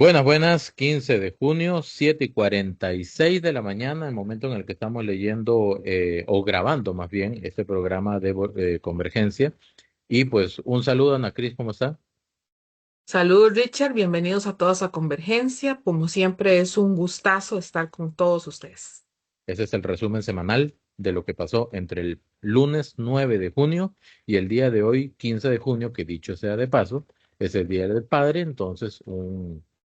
Buenas, buenas, 15 de junio, 7:46 de la mañana, el momento en el que estamos leyendo o grabando más bien este programa de Convergencia. Y pues un saludo, Ana Cris, ¿cómo está? Salud, Richard. Bienvenidos a todos a Convergencia. Como siempre, es un gustazo estar con todos ustedes. Ese es el resumen semanal de lo que pasó entre el lunes 9 de junio y el día de hoy, 15 de junio, que dicho sea de paso, es el Día del Padre. Entonces,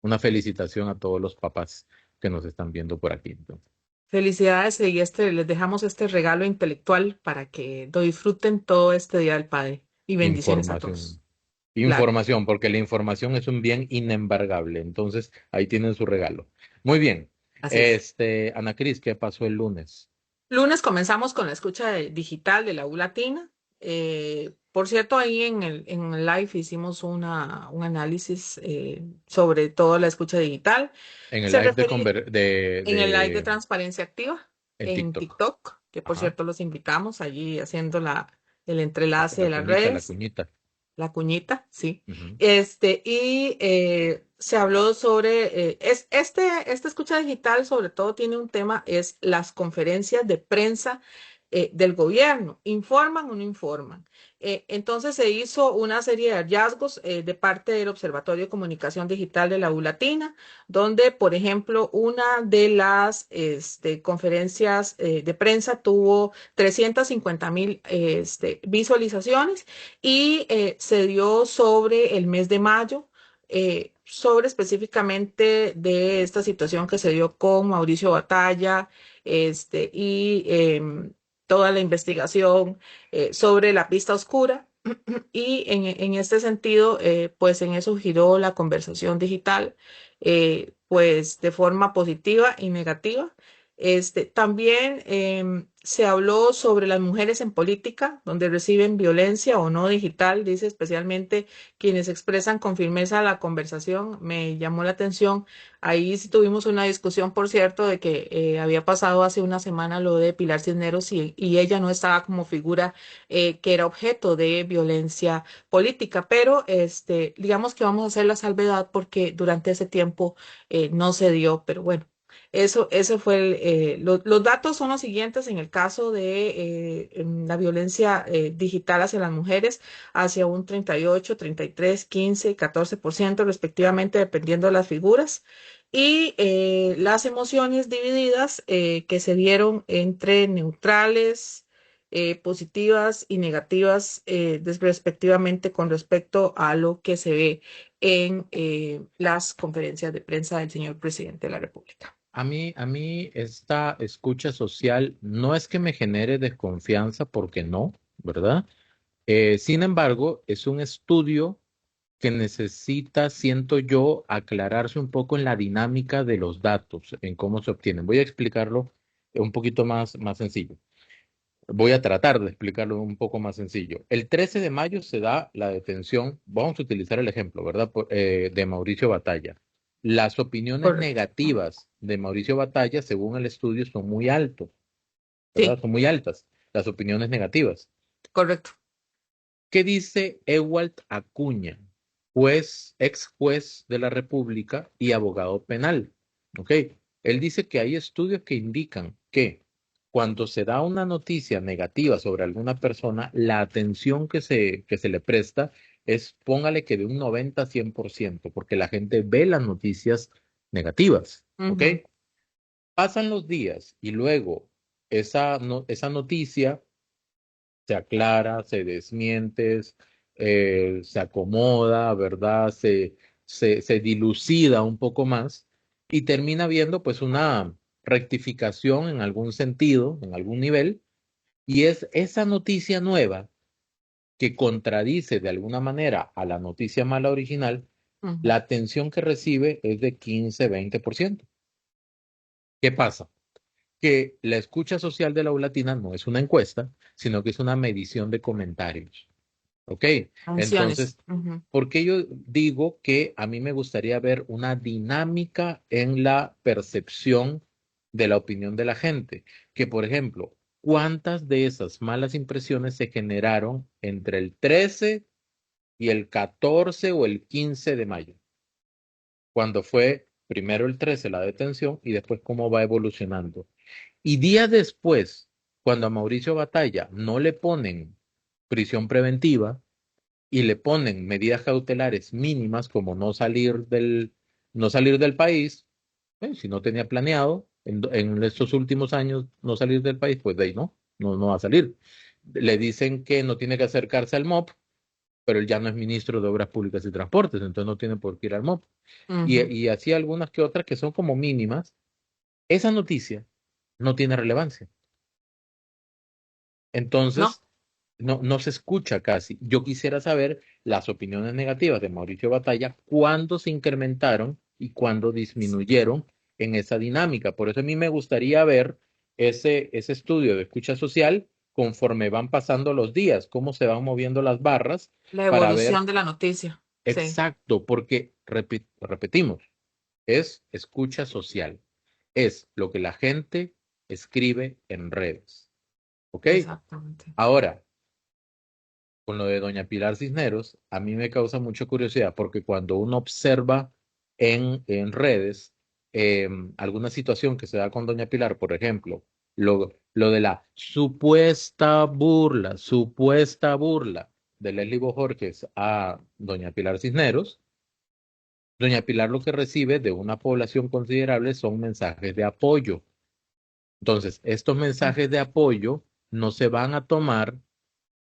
una felicitación a todos los papás que nos están viendo por aquí. Entonces, Felicidades y les dejamos este regalo intelectual para que lo disfruten todo este Día del Padre. Y bendiciones a todos. información. Claro, Información, porque la información es un bien inembargable. Entonces, ahí tienen su regalo. Muy bien. así es. Ana Cris, ¿qué pasó el lunes? Lunes comenzamos con la digital de la U Latina. Por cierto, ahí en el live hicimos un análisis sobre todo la escucha digital. En el Se live refería en el live de de transparencia activa en en TikTok. TikTok, que por Ajá. cierto los invitamos allí haciendo el La, entrelace la de las cuñita, la redes, cuñita. la cuñita, sí. Ujú. Se habló sobre, esta escucha digital sobre todo tiene un tema, es las conferencias de prensa del gobierno. ¿Informan o no informan? Entonces se hizo una serie de hallazgos de parte del Observatorio de Comunicación Digital de la U Latina, donde, por ejemplo, una de las conferencias de prensa tuvo 350,000 visualizaciones y se dio sobre el mes de mayo, sobre específicamente de esta situación que se dio con Mauricio Batalla, y toda la investigación sobre la pista oscura. Y en este sentido, pues en eso giró la conversación digital, pues de forma positiva y negativa. También se habló sobre las mujeres en política, donde reciben violencia o no digital, dice especialmente quienes expresan con firmeza la conversación. Me llamó la atención. Ahí sí tuvimos una discusión, por cierto, de que había pasado hace una semana lo de Pilar Cisneros y ella no estaba como figura que era objeto de violencia política, pero digamos que vamos a hacer la salvedad porque durante ese tiempo no se dio, pero bueno. Eso fue los datos son los siguientes en el caso de la violencia digital hacia las mujeres, hacia un 38, 33, 15, 14% respectivamente, dependiendo de las figuras. Y las emociones divididas que se dieron entre neutrales, positivas y negativas, respectivamente con respecto a lo que se ve en las conferencias de prensa del señor presidente de la República. A mí esta escucha social no es que me genere desconfianza, porque no, ¿verdad? Sin embargo, es un estudio que necesita, siento yo, aclararse un poco en la dinámica de los datos, en cómo se obtienen. Voy a explicarlo un poquito más sencillo. Voy a tratar de explicarlo un poco más sencillo. El 13 de mayo se da la detención, vamos a utilizar el ejemplo, ¿verdad? De Mauricio Batalla. Las opiniones Correcto. Ujú. negativas de Mauricio Batalla, según el estudio, son muy altos, ¿verdad? Sí, Son muy altas las opiniones negativas. correcto. ¿Qué dice Ewald Acuña, ex juez de la República y abogado penal? ¿Ok? Él dice que hay estudios que indican que cuando se da una noticia negativa sobre alguna persona, la atención que se le presta es, póngale que de un 90 a 100%, porque la gente ve las noticias negativas. ¿Ok? Ujú, Pasan los días y luego esa noticia se aclara, se desmiente, se acomoda, ¿verdad? Se dilucida un poco más y termina viendo pues una rectificación en algún sentido, en algún nivel, y es esa noticia nueva que contradice de alguna manera a la noticia mala original, ujú. la atención que recibe es de 15-20%. ¿Qué pasa? Que la escucha social de la U Latina no es una encuesta, sino que es una medición de comentarios. ¿Ok? Menciones. Entonces, Ujú. ¿por qué yo digo que a mí me gustaría ver una dinámica en la percepción de la opinión de la gente? Que, por ejemplo, ¿cuántas de esas malas impresiones se generaron entre el 13 y el 14 o el 15 de mayo? cuando fue primero el 13 la detención y después cómo va evolucionando. Y días después, cuando a Mauricio Batalla no le ponen prisión preventiva y le ponen medidas cautelares mínimas como no salir del país, si no tenía planeado en estos últimos años no salir del país, pues de ahí no va a salir. Le dicen que no tiene que acercarse al MOP, pero él ya no es ministro de Obras Públicas y Transportes, entonces no tiene por qué ir al MOP. Ujú. Y así algunas que otras que son como mínimas. Esa noticia no tiene relevancia. No, Entonces, no se escucha casi. Yo quisiera saber las opiniones negativas de Mauricio Batalla, cuándo se incrementaron y cuándo disminuyeron en esa dinámica. Por eso a mí me gustaría ver ese estudio de escucha social conforme van pasando los días, cómo se van moviendo las barras la para ver evolución de la noticia. Sí, exacto, porque repetimos, es escucha social, es lo que la gente escribe en redes. ¿Ok? exactamente. Ahora, con lo de doña Pilar Cisneros, a mí me causa mucha curiosidad porque cuando uno observa en redes alguna situación que se da con doña Pilar, por ejemplo, lo de la supuesta burla de Leslie Bojorquez a doña Pilar Cisneros, doña Pilar lo que recibe de una población considerable son mensajes de apoyo. Entonces, estos mensajes de apoyo no se van a tomar,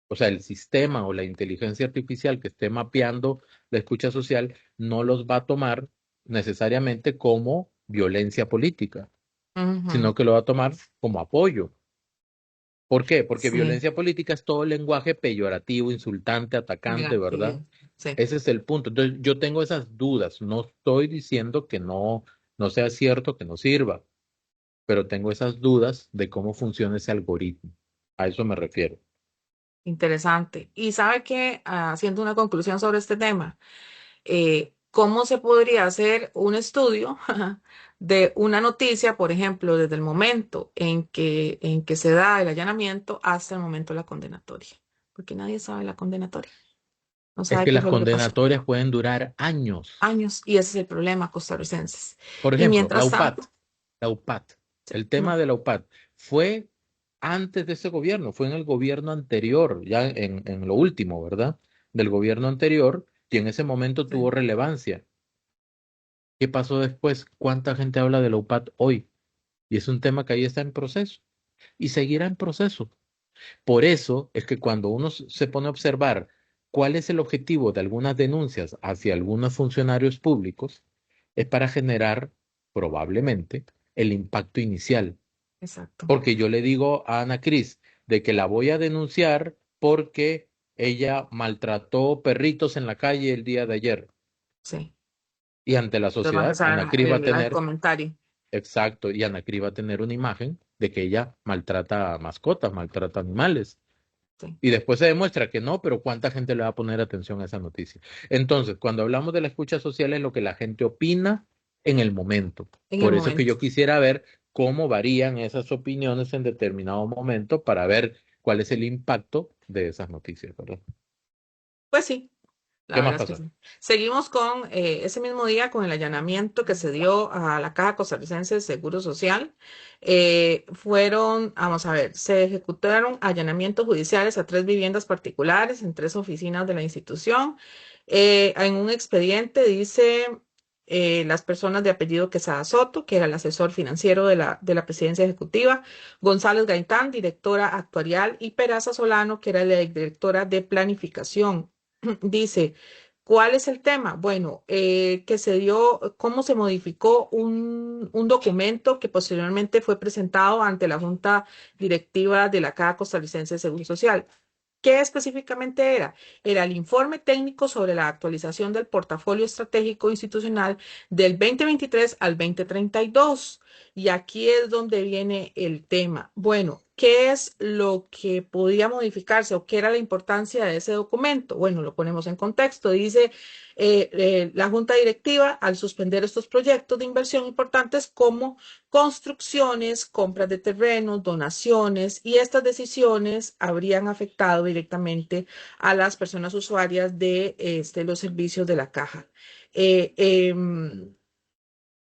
o sea, el sistema o la inteligencia artificial que esté mapeando la escucha social no los va a tomar necesariamente como violencia política, Ujú. sino que lo va a tomar como apoyo. ¿Por qué? Porque Sí, violencia política es todo lenguaje peyorativo, insultante, atacante, ¿verdad? negativo. Sí. Ese es el punto. Entonces, yo tengo esas dudas. No estoy diciendo que no sea cierto, que no sirva, pero tengo esas dudas de cómo funciona ese algoritmo. A eso me refiero. Interesante. Y sabe que, haciendo una conclusión sobre este tema, ¿cómo se podría hacer un estudio de una noticia, por ejemplo, desde el momento en que se da el allanamiento hasta el momento de la condenatoria? Porque nadie sabe la condenatoria, no Es sabe que qué las fue lo que pasó. condenatorias pueden durar años. Años, y ese es el problema, costarricenses. Por Y ejemplo, mientras tanto, La UPAT. sí, El tema de la UPAT fue antes de ese gobierno, fue en el gobierno anterior, ya en lo último, ¿verdad? Del gobierno anterior, y en ese momento tuvo sí, relevancia. ¿Qué pasó después? ¿Cuánta gente habla de la UPAT hoy? Y es un tema que ahí está en proceso y seguirá en proceso. Por eso es que cuando uno se pone a observar cuál es el objetivo de algunas denuncias hacia algunos funcionarios públicos, es para generar probablemente el impacto inicial. exacto, Porque yo le digo a Ana Cris de que la voy a denunciar porque ella maltrató perritos en la calle el día de ayer. sí. Y ante la Entonces va a sociedad, Ana empezar Cris va a el tener, comentario. exacto, y Ana Cris va a tener una imagen de que ella maltrata a mascotas, maltrata animales. Sí, Y después se demuestra que no, pero ¿cuánta gente le va a poner atención a esa noticia? Entonces, cuando hablamos de la escucha social es lo que la gente opina en el momento. en el Por eso es que momento. yo quisiera ver cómo varían esas opiniones en determinado momento para ver cuál es el impacto de esas noticias, ¿verdad? Pues sí. La ¿Qué más verdad es que pasa? sí. Seguimos con ese mismo día con el allanamiento que se dio a la Caja Costarricense de Seguro Social. Vamos a ver, se ejecutaron allanamientos judiciales a tres viviendas particulares en tres oficinas de la institución. En un expediente dice las personas de apellido Quesada Soto, que era el asesor financiero de la presidencia ejecutiva, González Gaitán, directora actuarial, y Peraza Solano, que era la directora de planificación. Dice, ¿cuál es el tema? Bueno, que se dio, cómo se modificó un documento que posteriormente fue presentado ante la Junta Directiva de la Caja Costarricense de Seguro Social. ¿Qué específicamente era? Era el informe técnico sobre la actualización del portafolio estratégico institucional del 2023 al 2032. Y aquí es donde viene el tema. Bueno. ¿qué es lo que podía modificarse o qué era la importancia de ese documento? Bueno, lo ponemos en contexto. Dice la Junta Directiva, al suspender estos proyectos de inversión importantes como construcciones, compras de terrenos, donaciones, y estas decisiones habrían afectado directamente a las personas usuarias de los servicios de la caja. Eh, em,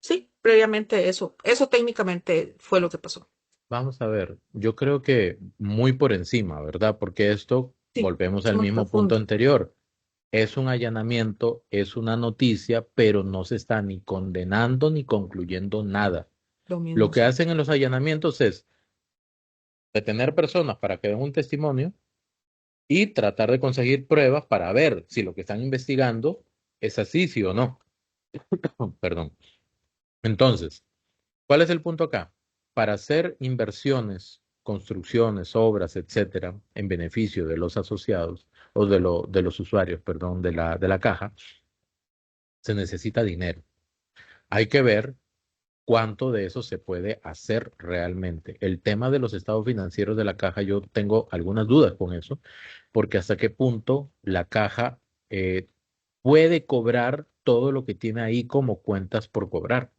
sí, previamente eso técnicamente fue lo que pasó. Vamos a ver, yo creo que muy por encima, ¿verdad? Porque esto, Sí, volvemos es al muy mismo punto profundo. anterior, es un allanamiento, es una noticia, pero no se está ni condenando ni concluyendo nada. Lo Lo mismo que siento. hacen en los allanamientos es detener personas para que den un testimonio y tratar de conseguir pruebas para ver si lo que están investigando es así, sí o no. Perdón. Entonces, ¿cuál es el punto acá? Para hacer inversiones, construcciones, obras, etcétera, en beneficio de los asociados o de los usuarios, perdón, de la caja, se necesita dinero. Hay que ver cuánto de eso se puede hacer realmente. El tema de los estados financieros de la caja, yo tengo algunas dudas con eso, porque hasta qué punto la caja eh, puede cobrar todo lo que tiene ahí como cuentas por cobrar,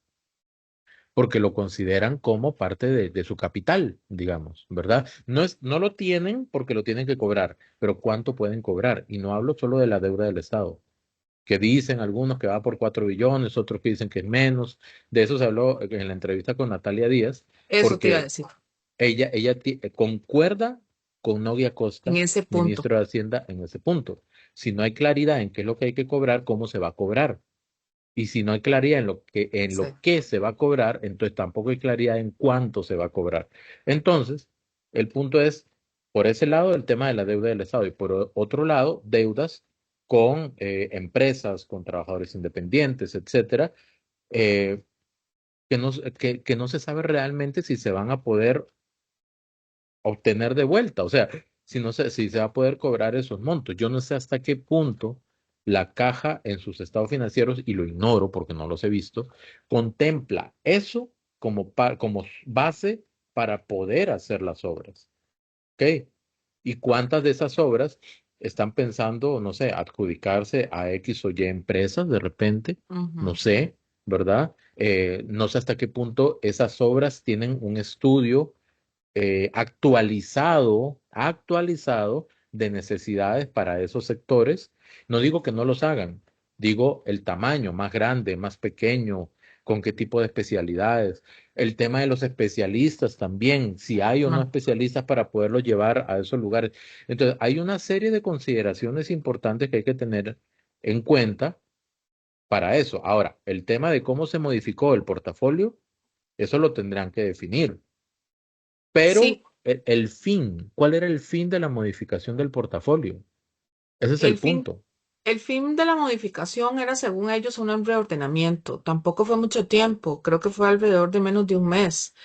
porque lo consideran como parte de su capital, digamos, ¿verdad? No lo tienen porque lo tienen que cobrar, pero ¿cuánto pueden cobrar? Y no hablo solo de la deuda del Estado, que dicen algunos que va por 4 billones, otros que dicen que es menos. De eso se habló en la entrevista con Natalia Díaz, Eso te iba a porque decir, ella concuerda con Novia en Costa, ese punto. ministro de Hacienda, en ese punto. Si no hay claridad en qué es lo que hay que cobrar, cómo se va a cobrar. Y si no hay claridad en Sí. lo que se va a cobrar, entonces tampoco hay claridad en cuánto se va a cobrar. Entonces, el punto es, por ese lado, el tema de la deuda del Estado y por otro lado, deudas con empresas, con trabajadores independientes, etcétera, eh, que no se sabe realmente si se van a poder obtener de vuelta. O sea, si no sé si se va a poder cobrar esos montos. Yo no sé hasta qué punto la caja en sus estados financieros, y lo ignoro porque no los he visto, contempla eso como base para poder hacer las obras. ¿Ok? ¿Y cuántas de esas obras están pensando, no sé, adjudicarse a X o Y empresas de repente? No Ujú. sé, ¿verdad? No sé hasta qué punto esas obras tienen un estudio actualizado de necesidades para esos sectores. No digo que no los hagan, digo el tamaño, más grande, más pequeño, con qué tipo de especialidades. El tema de los especialistas también, si hay o no No. especialistas para poderlos llevar a esos lugares. Entonces, hay una serie de consideraciones importantes que hay que tener en cuenta para eso. Ahora, el tema de cómo se modificó el portafolio, eso lo tendrán que definir. Pero Sí, el fin, ¿cuál era el fin de la modificación del portafolio? Ese es el el fin, punto. el fin de la modificación era, según ellos, un reordenamiento. Tampoco fue mucho tiempo, creo que fue alrededor de menos de un mes.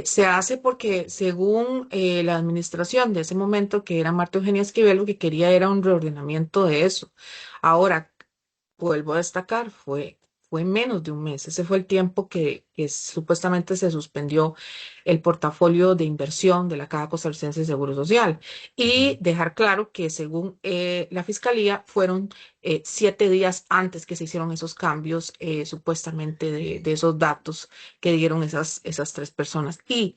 Se hace porque, según la administración de ese momento, que era Marta Eugenia Esquivel, lo que quería era un reordenamiento de eso. Ahora, vuelvo a destacar, fue menos de un mes. Ese fue el tiempo que supuestamente se suspendió el portafolio de inversión de la Caja Costarricense de Seguro Social. Ujú. Y dejar claro que según la Fiscalía fueron 7 días antes que se hicieron esos cambios, supuestamente de esos datos que dieron esas tres personas. Y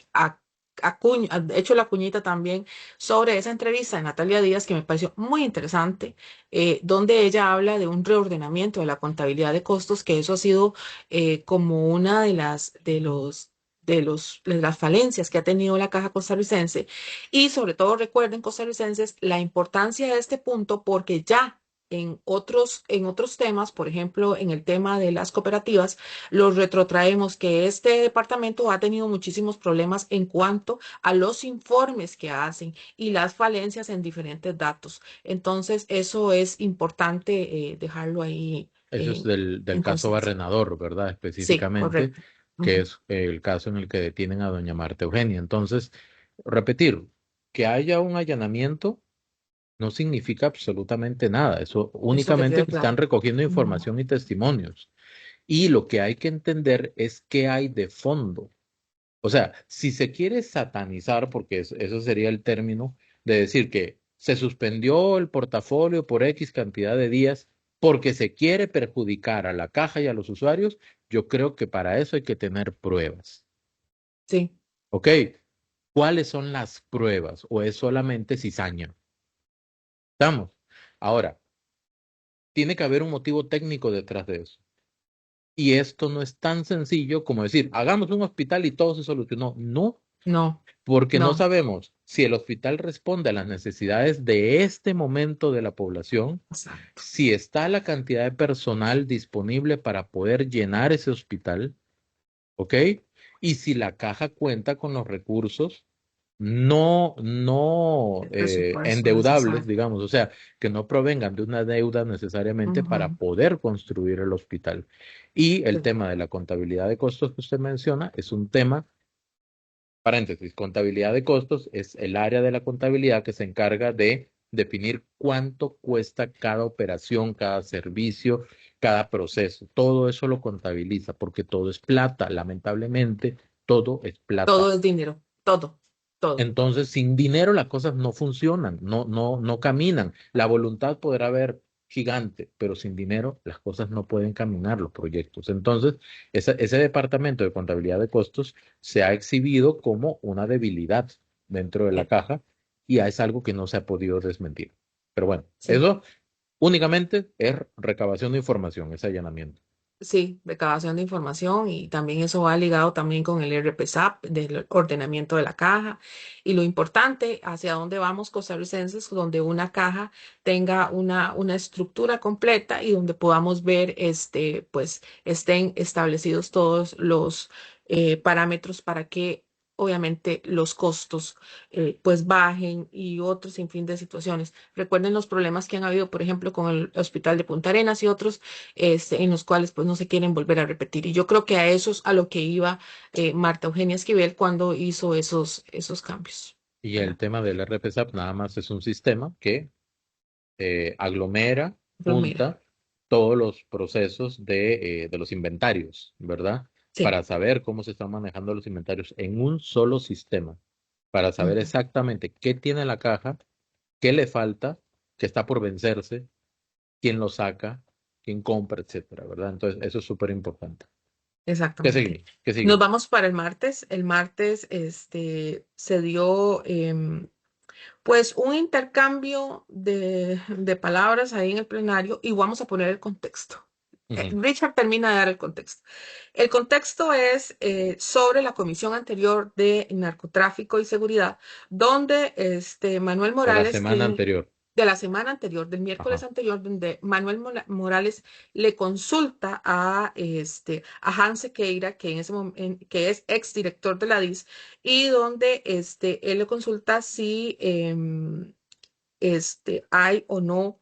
he hecho la cuñita también sobre esa entrevista de Natalia Díaz que me pareció muy interesante, donde ella habla de un reordenamiento de la contabilidad de costos, que eso ha sido como una de las falencias que ha tenido la Caja Costarricense. Y sobre todo recuerden, costarricenses, la importancia de este punto, porque ya en otros temas, por ejemplo, en el tema de las cooperativas, los retrotraemos que este departamento ha tenido muchísimos problemas en cuanto a los informes que hacen y las falencias en diferentes datos. Entonces, eso es importante dejarlo ahí Eso es del en caso consideración. Barrenador, ¿verdad? Sí, Específicamente, correcto. que Ujú. es el caso en el que detienen a doña Marta Eugenia. Entonces, repetir, que haya un allanamiento no significa absolutamente nada. Eso Eso que únicamente quede que están claro. recogiendo Ujú. información y testimonios. Y lo que hay que entender es qué hay de fondo. O sea, si se quiere satanizar, porque eso sería el término de decir que se suspendió el portafolio por X cantidad de días porque se quiere perjudicar a la caja y a los usuarios, yo creo que para eso hay que tener pruebas. Sí, ¿Ok? ¿Cuáles son las pruebas? ¿O es solamente cizaña? Estamos. Ahora, tiene que haber un motivo técnico detrás de eso. Y esto no es tan sencillo como decir, hagamos un hospital y todo se solucionó. No, no, porque no no. sabemos si el hospital responde a las necesidades de este momento de la población, Exacto. si está la cantidad de personal disponible para poder llenar ese hospital, ¿ok? Y si la caja cuenta con los recursos no El presupuesto endeudables, necesario. digamos, o sea, que no provengan de una deuda necesariamente para Ujú. poder construir el hospital. Y el Sí, tema de la contabilidad de costos que usted menciona es un tema. Paréntesis, contabilidad de costos es el área de la contabilidad que se encarga de definir cuánto cuesta cada operación, cada servicio, cada proceso. Todo eso lo contabiliza porque todo es plata. Lamentablemente, todo es plata. todo es dinero, todo, todo. Entonces, sin dinero las cosas no funcionan, no caminan. La voluntad podrá haber gigante, pero sin dinero las cosas no pueden caminar, los proyectos. Entonces, ese departamento de contabilidad de costos se ha exhibido como una debilidad dentro de la Eh, caja y es algo que no se ha podido desmentir. Pero bueno, Sí. eso únicamente es recabación de información, ese allanamiento. Sí, recabación de información y también eso va ligado también con el RPSAP del ordenamiento de la caja y lo importante hacia dónde vamos costarricenses, donde una caja tenga una estructura completa y donde podamos ver pues estén establecidos todos los parámetros para que obviamente los costos pues bajen y otros sin fin de situaciones. Recuerden los problemas que han habido, por ejemplo, con el Hospital de Punta Arenas y otros en los cuales pues no se quieren volver a repetir. Y yo creo que a eso es a lo que iba Marta Eugenia Esquivel cuando hizo esos cambios, Y el ¿verdad? tema del RPSAP nada más es un sistema que aglomera, Pues mira, junta todos los procesos de los inventarios, ¿verdad? sí, Para saber cómo se están manejando los inventarios en un solo sistema, para saber ujú, exactamente qué tiene la caja, qué le falta, qué está por vencerse, quién lo saca, quién compra, etcétera, ¿verdad? Entonces, eso es súper importante. ¿Qué exactamente. sigue? ¿Qué Nos sigue? vamos para el martes. El martes se dio pues un intercambio de palabras ahí en el plenario y vamos a poner el contexto. Ujú. Richard termina de dar el contexto. El contexto es sobre la comisión anterior de narcotráfico y seguridad, donde Manuel De la Morales semana tiene, anterior. de la semana anterior, del miércoles Ajá. anterior, donde Manuel Morales le consulta a Hans Sequeira, que, que es exdirector de la DIS, y donde él le consulta si hay o no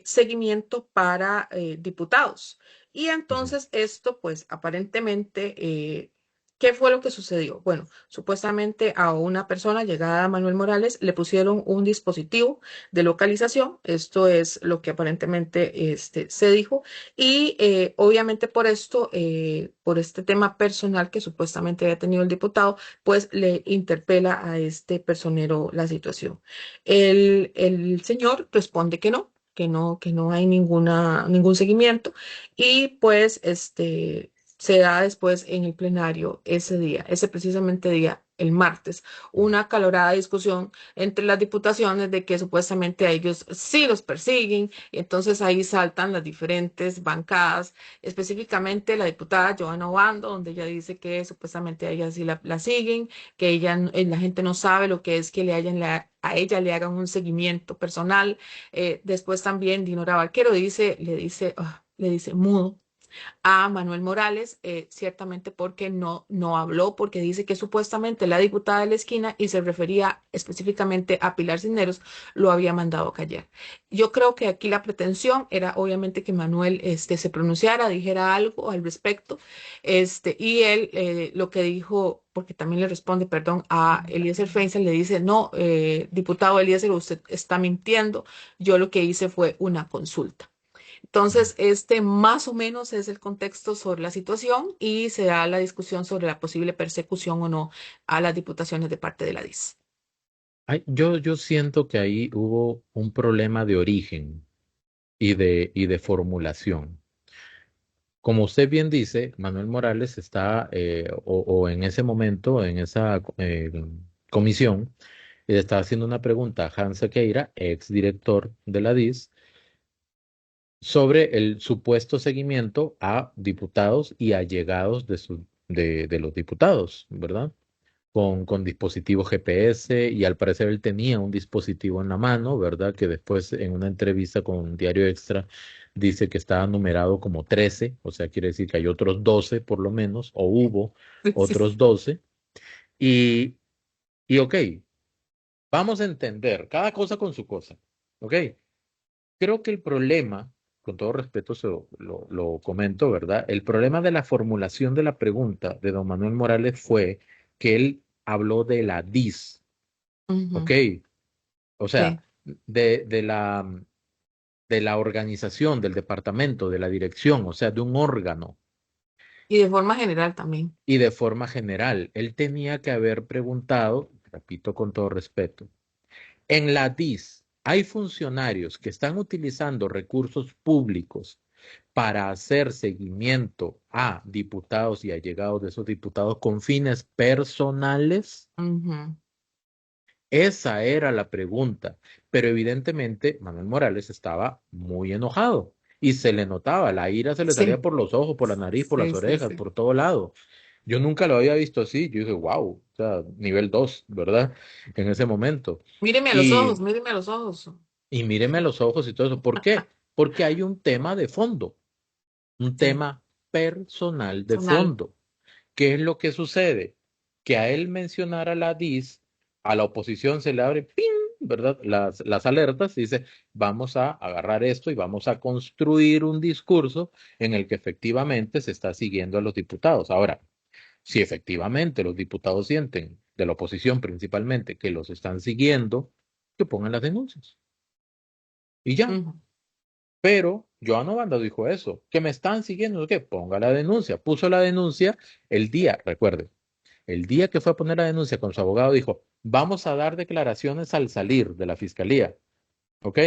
seguimiento para diputados. Y Ujú. entonces esto, pues aparentemente, ¿qué fue lo que sucedió? Bueno, supuestamente a una persona llegada a Manuel Morales le pusieron un dispositivo de localización, esto es lo que aparentemente se dijo, y obviamente por esto, por este tema personal que supuestamente había tenido el diputado, pues le interpela a este personero la situación. El señor responde que no hay ningún seguimiento y pues se da después en el plenario ese día, ese precisamente día, el martes, una acalorada discusión entre las diputaciones de que supuestamente a ellos sí los persiguen y entonces ahí saltan las diferentes bancadas, específicamente la diputada Joana Obando, donde ella dice que supuestamente a ella sí la siguen, que la gente no sabe lo que es que a ella le hagan un seguimiento personal. Después también Dinora Barquero le dice mudo a Manuel Morales, ciertamente porque no habló, porque dice que supuestamente la diputada de la esquina, y se refería específicamente a Pilar Cisneros, lo había mandado callar. Yo creo que aquí la pretensión era obviamente que Manuel se pronunciara, dijera algo al respecto, y él lo que dijo, porque también le responde, perdón, a Eliezer Feinstein, le dice, no, diputado Eliezer, usted está mintiendo, yo lo que hice fue una consulta. Entonces, este más o menos es el contexto sobre la situación y se da la discusión sobre la posible persecución o no a las diputaciones de parte de la DIS. Yo siento que ahí hubo un problema de origen y de formulación. Como usted bien dice, Manuel Morales está, o en ese momento, en esa comisión, le está haciendo una pregunta a Hans Sequeira, ex director de la DIS, sobre el supuesto seguimiento a diputados y allegados de los diputados, ¿verdad? Con dispositivos GPS y al parecer él tenía un dispositivo en la mano, ¿verdad? Que después en una entrevista con un Diario Extra dice que estaba numerado como 13, o sea, quiere decir que hay otros 12 por lo menos, o hubo Sí, sí. otros 12. Y, y ok, vamos a entender cada cosa con su cosa, ¿ok? Creo que el problema, con todo respeto lo comento, ¿verdad? El problema de la formulación de la pregunta de don Manuel Morales fue que él habló de la DIS, ¿ok? Ujú, O sí. sea, de la organización, del departamento, de la dirección, o sea, de un órgano Y de forma general también. y de forma general. Él tenía que haber preguntado, repito con todo respeto, en la DIS hay funcionarios que están utilizando recursos públicos para hacer seguimiento a diputados y allegados de esos diputados con fines personales. Ujú, Esa era la pregunta, pero evidentemente Manuel Morales estaba muy enojado y se le notaba, la ira se le salía sí, por los ojos, por la nariz, por las sí, sí, orejas, sí. por todo lado. Yo nunca lo había visto así, yo dije, wow, o sea, nivel 2, ¿verdad? En ese momento. Míreme a los ojos, Y, míreme a los ojos. y míreme a los ojos y todo eso. ¿Por qué? Porque hay un tema de fondo, un Sí, tema personal de personal. fondo. ¿Qué es lo que sucede? Que a él mencionar a la DIS, a la oposición se le abre, ¡ping! ¿Verdad? Las alertas y dice, vamos a agarrar esto y vamos a construir un discurso en el que efectivamente se está siguiendo a los diputados. Ahora, si efectivamente los diputados sienten, de la oposición principalmente, que los están siguiendo, que pongan las denuncias. Y ya. Ujú, Pero Joan Obando dijo eso, que me están siguiendo, ¿no? Que ponga la denuncia. Puso la denuncia el día, recuerde, el día que fue a poner la denuncia con su abogado, dijo, vamos a dar declaraciones al salir de la fiscalía. ¿Ok?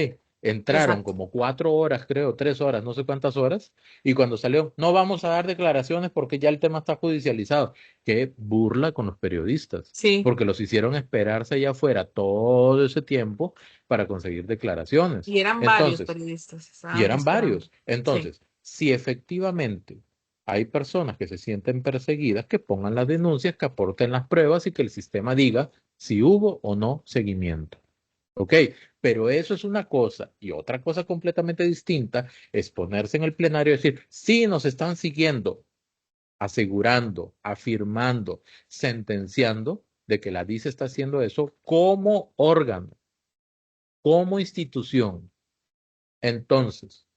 Entraron exacto. como 4 horas, creo, 3 horas, no sé cuántas horas, y cuando salió, no vamos a dar declaraciones porque ya el tema está judicializado. Qué burla con los periodistas, Sí. porque los hicieron esperarse allá afuera todo ese tiempo para conseguir declaraciones. Y eran varios Entonces, periodistas, y estaban eran esperando. varios. Sí. Entonces, si efectivamente hay personas que se sienten perseguidas, que pongan las denuncias, que aporten las pruebas y que el sistema diga si hubo o no seguimiento. ¿Ok? Pero eso es una cosa y otra cosa completamente distinta es ponerse en el plenario y decir, sí, nos están siguiendo, asegurando, afirmando, sentenciando de que la DICE está haciendo eso como órgano, como institución. Entonces,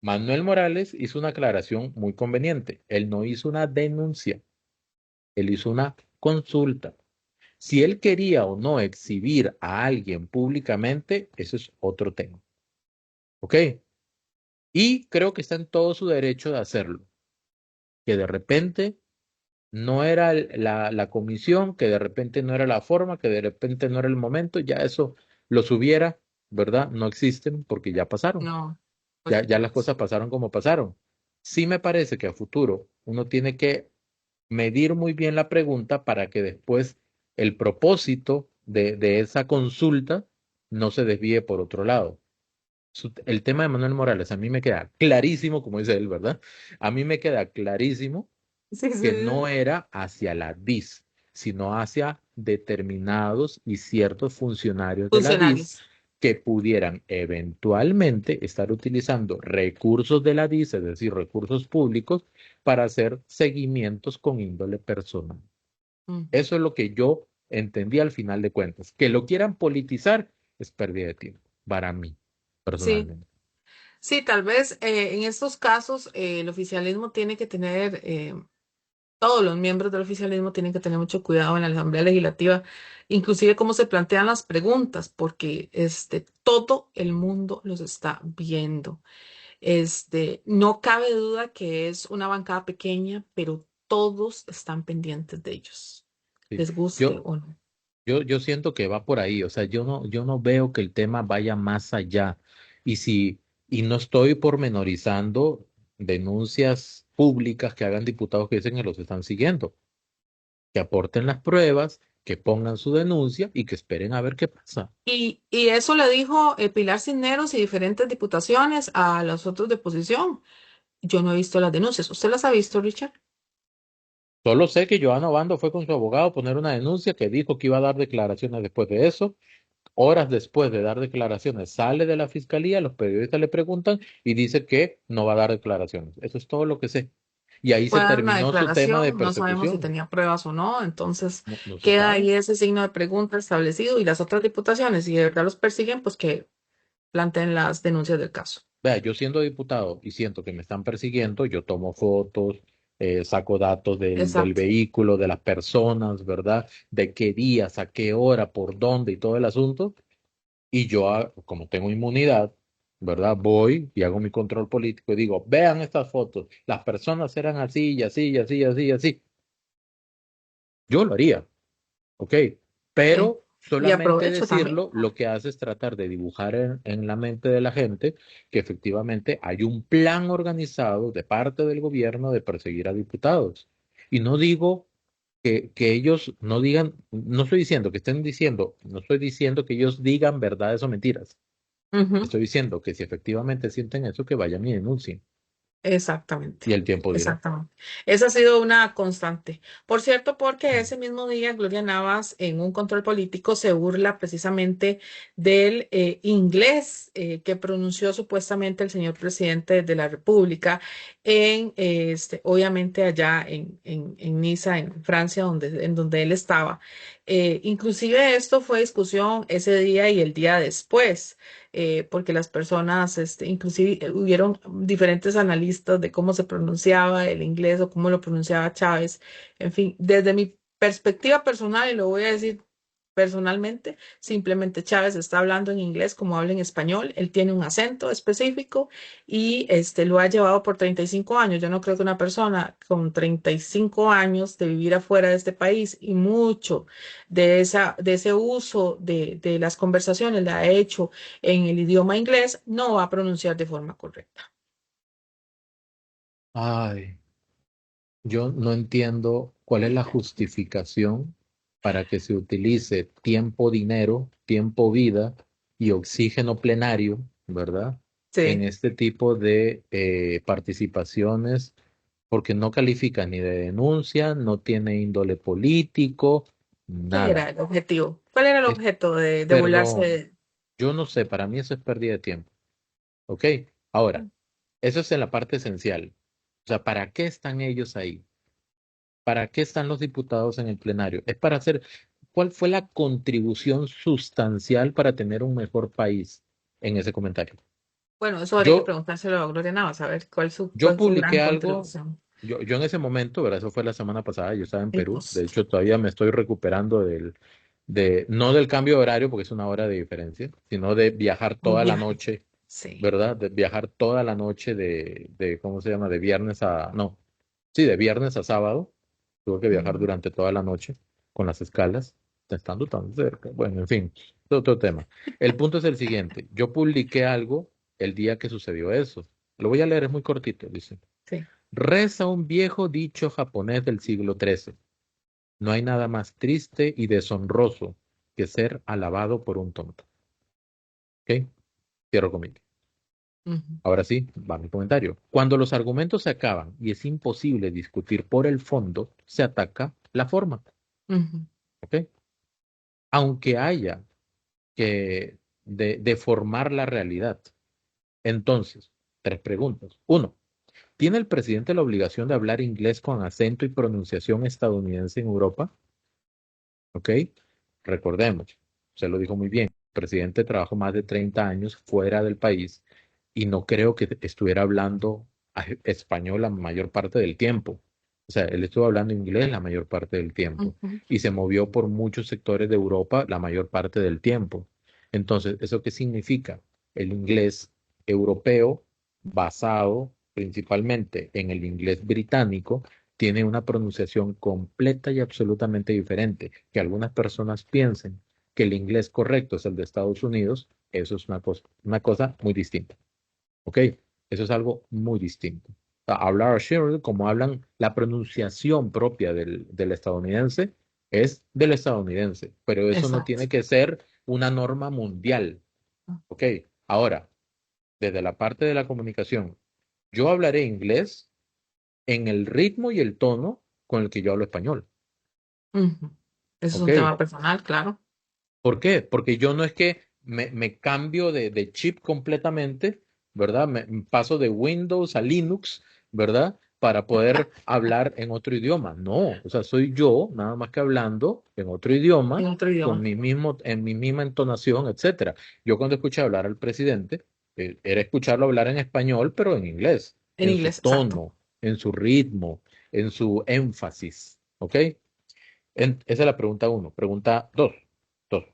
Manuel Morales hizo una aclaración muy conveniente. Él no hizo una denuncia, él hizo una consulta. Si él quería o no exhibir a alguien públicamente, eso es otro tema. ¿Ok? Y creo que está en todo su derecho de hacerlo. Que de repente no era la comisión, que de repente no era la forma, que de repente no era el momento, ya eso los hubiera, ¿verdad? No existen porque ya pasaron. No, por Ya las supuesto. cosas pasaron como pasaron. Sí me parece que a futuro uno tiene que medir muy bien la pregunta para que después el propósito de esa consulta no se desvíe por otro lado. El tema de Manuel Morales, a mí me queda clarísimo, como dice él, ¿verdad? A mí me queda clarísimo Sí, sí, que sí. no era hacia la DIS, sino hacia determinados y ciertos funcionarios de la DIS Funcionarios. que pudieran eventualmente estar utilizando recursos de la DIS, es decir, recursos públicos, para hacer seguimientos con índole personal. Ujú. Eso es lo que yo entendí al final de cuentas. Que lo quieran politizar es pérdida de tiempo, para mí, Sí, personalmente. sí, tal vez en estos casos el oficialismo tiene que tener, todos los miembros del oficialismo tienen que tener mucho cuidado en la Asamblea Legislativa, inclusive cómo se plantean las preguntas, porque todo el mundo los está viendo. No cabe duda que es una bancada pequeña, pero todos están pendientes de ellos, Sí. les guste Yo, o no. yo siento que va por ahí, o sea, yo no veo que el tema vaya más allá. Y si, y no estoy pormenorizando denuncias públicas que hagan diputados que dicen que los están siguiendo, que aporten las pruebas, que pongan su denuncia y que esperen a ver qué pasa. Y eso le dijo Pilar Cisneros y diferentes diputaciones a los otros de oposición. Yo no he visto las denuncias. ¿Usted las ha visto, Richard? Solo sé que Joana Obando fue con su abogado a poner una denuncia que dijo que iba a dar declaraciones después de eso. Horas después de dar declaraciones, sale de la fiscalía, los periodistas le preguntan y dice que no va a dar declaraciones. Eso es todo lo que sé. Y ahí se Puede dar una terminó su tema de declaración, no sabemos si persecución. tenía pruebas o no, entonces No, no se queda sabe. ahí ese signo de pregunta establecido y las otras diputaciones, si de verdad los persiguen, pues que planteen las denuncias del caso. Vea, yo siendo diputado y siento que me están persiguiendo, yo tomo fotos, saco datos del Exacto. vehículo, de las personas, ¿verdad? De qué días, a qué hora, por dónde y todo el asunto. Y yo, como tengo inmunidad, ¿verdad? Voy y hago mi control político y digo, vean estas fotos, las personas eran así y así y así y así y así. Yo lo haría, ¿ok? Sí. Pero Y solamente aprovecho también. decirlo, lo que hace es tratar de dibujar en la mente de la gente que efectivamente hay un plan organizado de parte del gobierno de perseguir a diputados. Y no digo que ellos no digan, no estoy diciendo que estén diciendo, no estoy diciendo que ellos digan verdades o mentiras. Ujú. Estoy diciendo que si efectivamente sienten eso, que vayan y denuncien. Exactamente, Y el tiempo dirá. exactamente. Esa ha sido una constante. Por cierto, porque ese mismo día Gloria Navas en un control político se burla precisamente del inglés que pronunció supuestamente el señor presidente de la República obviamente allá en Niza, en Francia, en donde él estaba. Inclusive esto fue discusión ese día y el día después porque las personas, inclusive hubieron diferentes analistas de cómo se pronunciaba el inglés o cómo lo pronunciaba Chávez. En fin, desde mi perspectiva personal, y lo voy a decir personalmente, simplemente Chávez está hablando en inglés como habla en español, él tiene un acento específico y lo ha llevado por 35 años. Yo no creo que una persona con 35 años de vivir afuera de este país y mucho de ese uso de las conversaciones la ha hecho en el idioma inglés, no va a pronunciar de forma correcta. Ay, yo no entiendo cuál es la justificación para que se utilice tiempo, dinero, tiempo, vida y oxígeno plenario, ¿verdad? En Sí, este tipo de participaciones, porque no califica ni de denuncia, no tiene índole político, ¿qué era nada. el objetivo? ¿Cuál era el Es objeto de burlarse perdón, de... yo no sé, para mí eso es pérdida de tiempo, ¿ok? Ahora, eso es en la parte esencial. O sea, ¿para qué están ellos ahí? ¿Para qué están los diputados en el plenario? Es para hacer, ¿cuál fue la contribución sustancial para tener un mejor país en ese comentario? Bueno, eso habría que Yo, preguntárselo a Gloria Navas, a ver yo cuál fue su gran publiqué algo, contribución. yo en ese momento, ¿verdad? Eso fue la semana pasada, yo estaba en Y Perú, pues, de hecho todavía me estoy recuperando no del cambio de horario, porque es una hora de diferencia, sino de viajar un toda la viaje. noche, Sí. ¿verdad? De viajar toda la noche ¿cómo se llama? De viernes a, no, sí, de viernes a sábado. Tuve que viajar Mm. durante toda la noche con las escalas, estando tan cerca. Bueno, en fin, otro tema. El punto es el siguiente. Yo publiqué algo el día que sucedió eso. Lo voy a leer, es muy cortito, dice. Sí. Reza un viejo dicho japonés del siglo XIII. No hay nada más triste y deshonroso que ser alabado por un tonto. ¿Ok? Cierro comillas. Ujú, Ahora sí, va mi comentario. Cuando los argumentos se acaban y es imposible discutir por el fondo, se ataca la forma. ujú, ¿Ok? Aunque haya que deformar la realidad. Entonces, tres preguntas. Uno, ¿tiene el presidente la obligación de hablar inglés con acento y pronunciación estadounidense en Europa? ¿Ok? Recordemos, se lo dijo muy bien, el presidente trabajó más de 30 años fuera del país y no creo que estuviera hablando español la mayor parte del tiempo. O sea, él estuvo hablando inglés la mayor parte del tiempo ujú. y se movió por muchos sectores de Europa la mayor parte del tiempo. Entonces, ¿eso qué significa? El inglés europeo basado principalmente en el inglés británico, tiene una pronunciación completa y absolutamente diferente. Que algunas personas piensen que el inglés correcto es el de Estados Unidos, eso es una cosa muy distinta. ¿Ok? Eso es algo muy distinto. Hablar Sheridan, como hablan, la pronunciación propia del estadounidense es del estadounidense, pero eso no Exacto. tiene que ser una norma mundial. ¿Ok? Ahora, desde la parte de la comunicación, yo hablaré inglés en el ritmo y el tono con el que yo hablo español. Ujú. Eso es ¿Ok? un tema personal, claro. ¿Por qué? Porque yo no es que me cambio de chip completamente, ¿verdad? Me paso de Windows a Linux, ¿verdad? Para poder hablar en otro idioma. No, o sea, soy yo, nada más que hablando en otro En idioma, otro con idioma. en mi misma entonación, etcétera. Yo cuando escuché hablar al presidente, era escucharlo hablar en español, pero en inglés, En en su inglés, exacto. tono, en su ritmo, en su énfasis, ¿ok? Esa es la pregunta uno. Pregunta dos. Dos.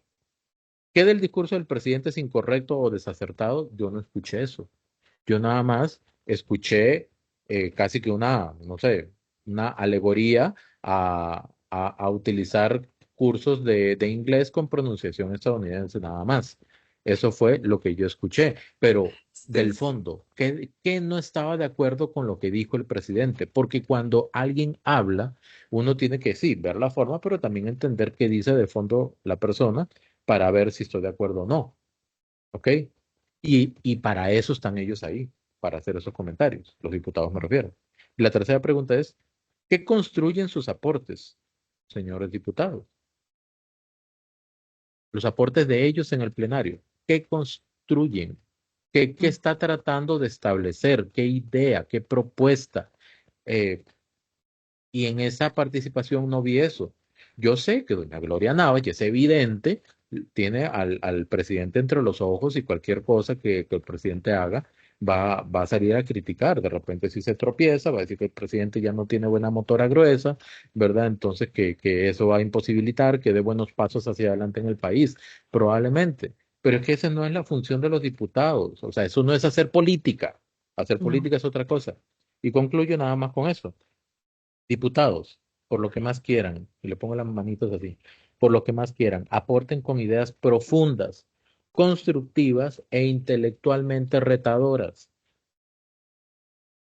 ¿Qué del discurso del presidente es incorrecto o desacertado? Yo no escuché eso. Yo nada más escuché casi que una, no sé, una alegoría a utilizar cursos de inglés con pronunciación estadounidense, nada más. Eso fue lo que yo escuché. Pero del Sí. fondo, ¿qué no estaba de acuerdo con lo que dijo el presidente? Porque cuando alguien habla, uno tiene que, sí, ver la forma, pero también entender qué dice de fondo la persona para ver si estoy de acuerdo o no. ¿Ok? Y para eso están ellos ahí, para hacer esos comentarios, los diputados me refiero. Y la tercera pregunta es, ¿qué construyen sus aportes, señores diputados? Los aportes de ellos en el plenario, ¿qué construyen? ¿Qué Mm. está tratando de establecer? ¿Qué idea? ¿Qué propuesta? Eh, y en esa participación no vi eso. Yo sé que doña Gloria Navas, y es evidente, tiene al presidente entre los ojos y cualquier cosa que el presidente haga va a salir a criticar. De repente si se tropieza, va a decir que el presidente ya no tiene buena motora gruesa, ¿verdad? Entonces que eso va a imposibilitar que dé buenos pasos hacia adelante en el país, probablemente. Pero es que esa no es la función de los diputados. O sea, eso no es hacer política. Hacer No. política es otra cosa. Y concluyo nada más con eso. Diputados, por lo que más quieran, y le pongo las manitos así, por lo que más quieran, aporten con ideas profundas, constructivas e intelectualmente retadoras.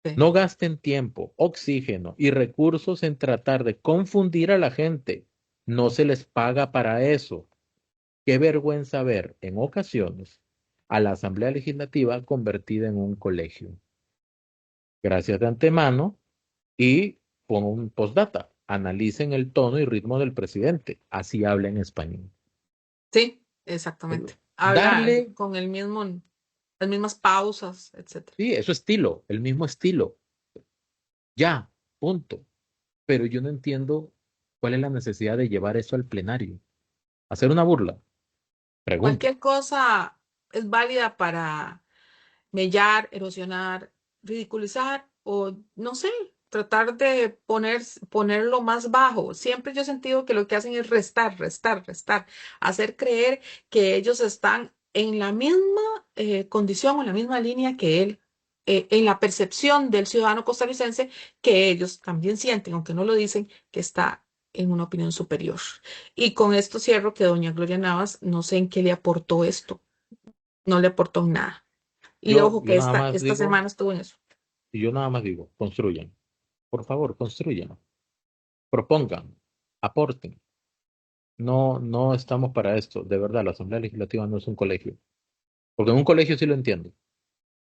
Sí. No gasten tiempo, oxígeno y recursos en tratar de confundir a la gente. No se les paga para eso. Qué vergüenza ver en ocasiones a la Asamblea Legislativa convertida en un colegio. Gracias de antemano. Y pongo un postdata. Analicen el tono y ritmo del presidente. Así habla en español. Sí, exactamente. Habla Darle, con el mismo, las mismas pausas, etcétera. sí, eso estilo, el mismo estilo. Ya, punto. Pero yo no entiendo cuál es la necesidad de llevar eso al plenario. Hacer una burla. Pregunto. Cualquier cosa es válida para mellar, erosionar, ridiculizar o, no sé, tratar de ponerlo más bajo. Siempre yo he sentido que lo que hacen es restar, restar, restar, hacer creer que ellos están en la misma condición o en la misma línea que él, en la percepción del ciudadano costarricense, que ellos también sienten, aunque no lo dicen, que está en una opinión superior. Y con esto cierro que doña Gloria Navas, no sé en qué le aportó esto, no le aportó nada. Y Yo, ojo yo que nada más esta digo, semana estuvo en eso. yo nada más digo, construyan. Por favor, construyan. Propongan. Aporten. No, no estamos para esto. De verdad, la Asamblea Legislativa no es un colegio. Porque en un colegio sí lo entiendo.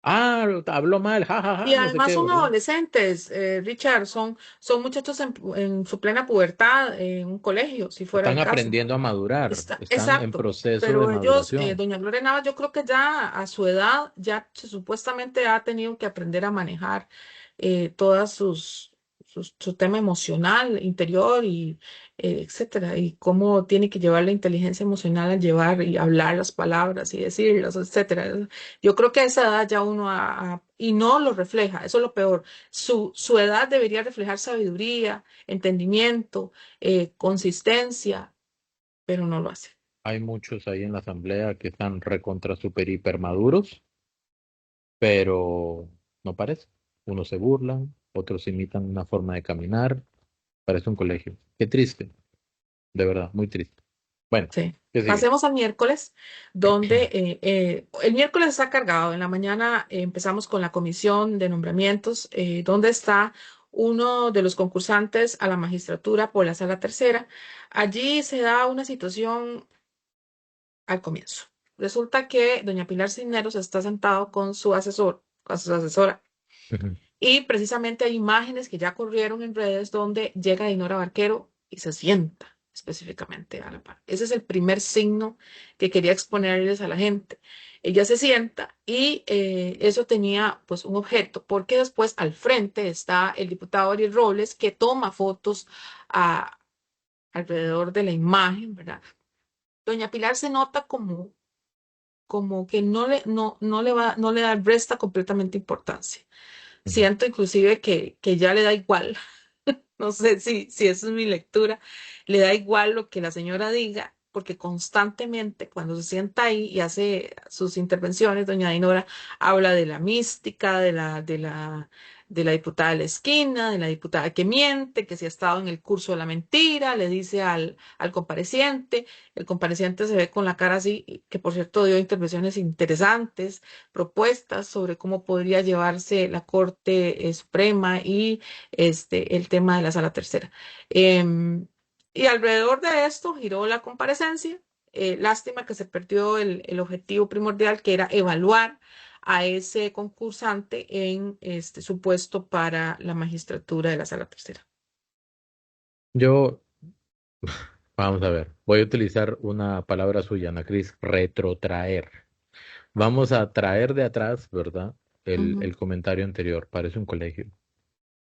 Ah, habló mal, Y jajaja, no sé además qué, son ¿verdad? adolescentes, Richard, son muchachos en su plena pubertad en un colegio, si fuera Están el caso. aprendiendo a madurar, están en Exacto, proceso de pero ellos, maduración. doña Gloria Navas, yo creo que ya a su edad, ya supuestamente ha tenido que aprender a manejar todas su tema emocional, interior y etcétera, y cómo tiene que llevar la inteligencia emocional al llevar y hablar las palabras y decirlas, etcétera. Yo creo que a esa edad ya uno y no lo refleja, eso es lo peor. Su edad debería reflejar sabiduría, entendimiento, consistencia, pero no lo hace. Hay muchos ahí en la asamblea que están recontra super hiper maduros pero no parece. Unos se burlan, otros imitan una forma de caminar, parece un colegio. Qué triste, de verdad, muy triste. Bueno, Sí. ¿qué sigue? Pasemos al miércoles, donde el miércoles está cargado. En la mañana empezamos con la comisión de nombramientos, donde está uno de los concursantes a la magistratura por la sala tercera. Allí se da una situación al comienzo. Resulta que doña Pilar Cisneros está sentado con su asesor, con su asesora, Ujú. y precisamente hay imágenes que ya corrieron en redes donde llega Dinora Barquero y se sienta específicamente a la par. Ese es el primer signo que quería exponerles a la gente. Ella se sienta y eso tenía pues un objeto, porque después al frente está el diputado Ariel Robles que toma fotos alrededor de la imagen, ¿verdad? Doña Pilar se nota como que no le da, resta completamente importancia. Ujú. Siento inclusive que ya le da igual. No sé si esa es mi lectura. Le da igual lo que la señora diga, porque constantemente cuando se sienta ahí y hace sus intervenciones, doña Dinora habla de la mística, de la diputada de la esquina, de la diputada que miente, que si ha estado en el curso de la mentira, le dice al compareciente. El compareciente se ve con la cara así, que por cierto dio intervenciones interesantes, propuestas sobre cómo podría llevarse la Corte Suprema y el tema de la sala tercera. Em, y alrededor de esto giró la comparecencia. Lástima que se perdió el objetivo primordial, que era evaluar a ese concursante en su puesto para la magistratura de la sala tercera. Yo, vamos a ver, voy a utilizar una palabra suya, Ana Cris, retrotraer. Vamos a traer de atrás, ¿verdad? Ujú. El comentario anterior, parece un colegio.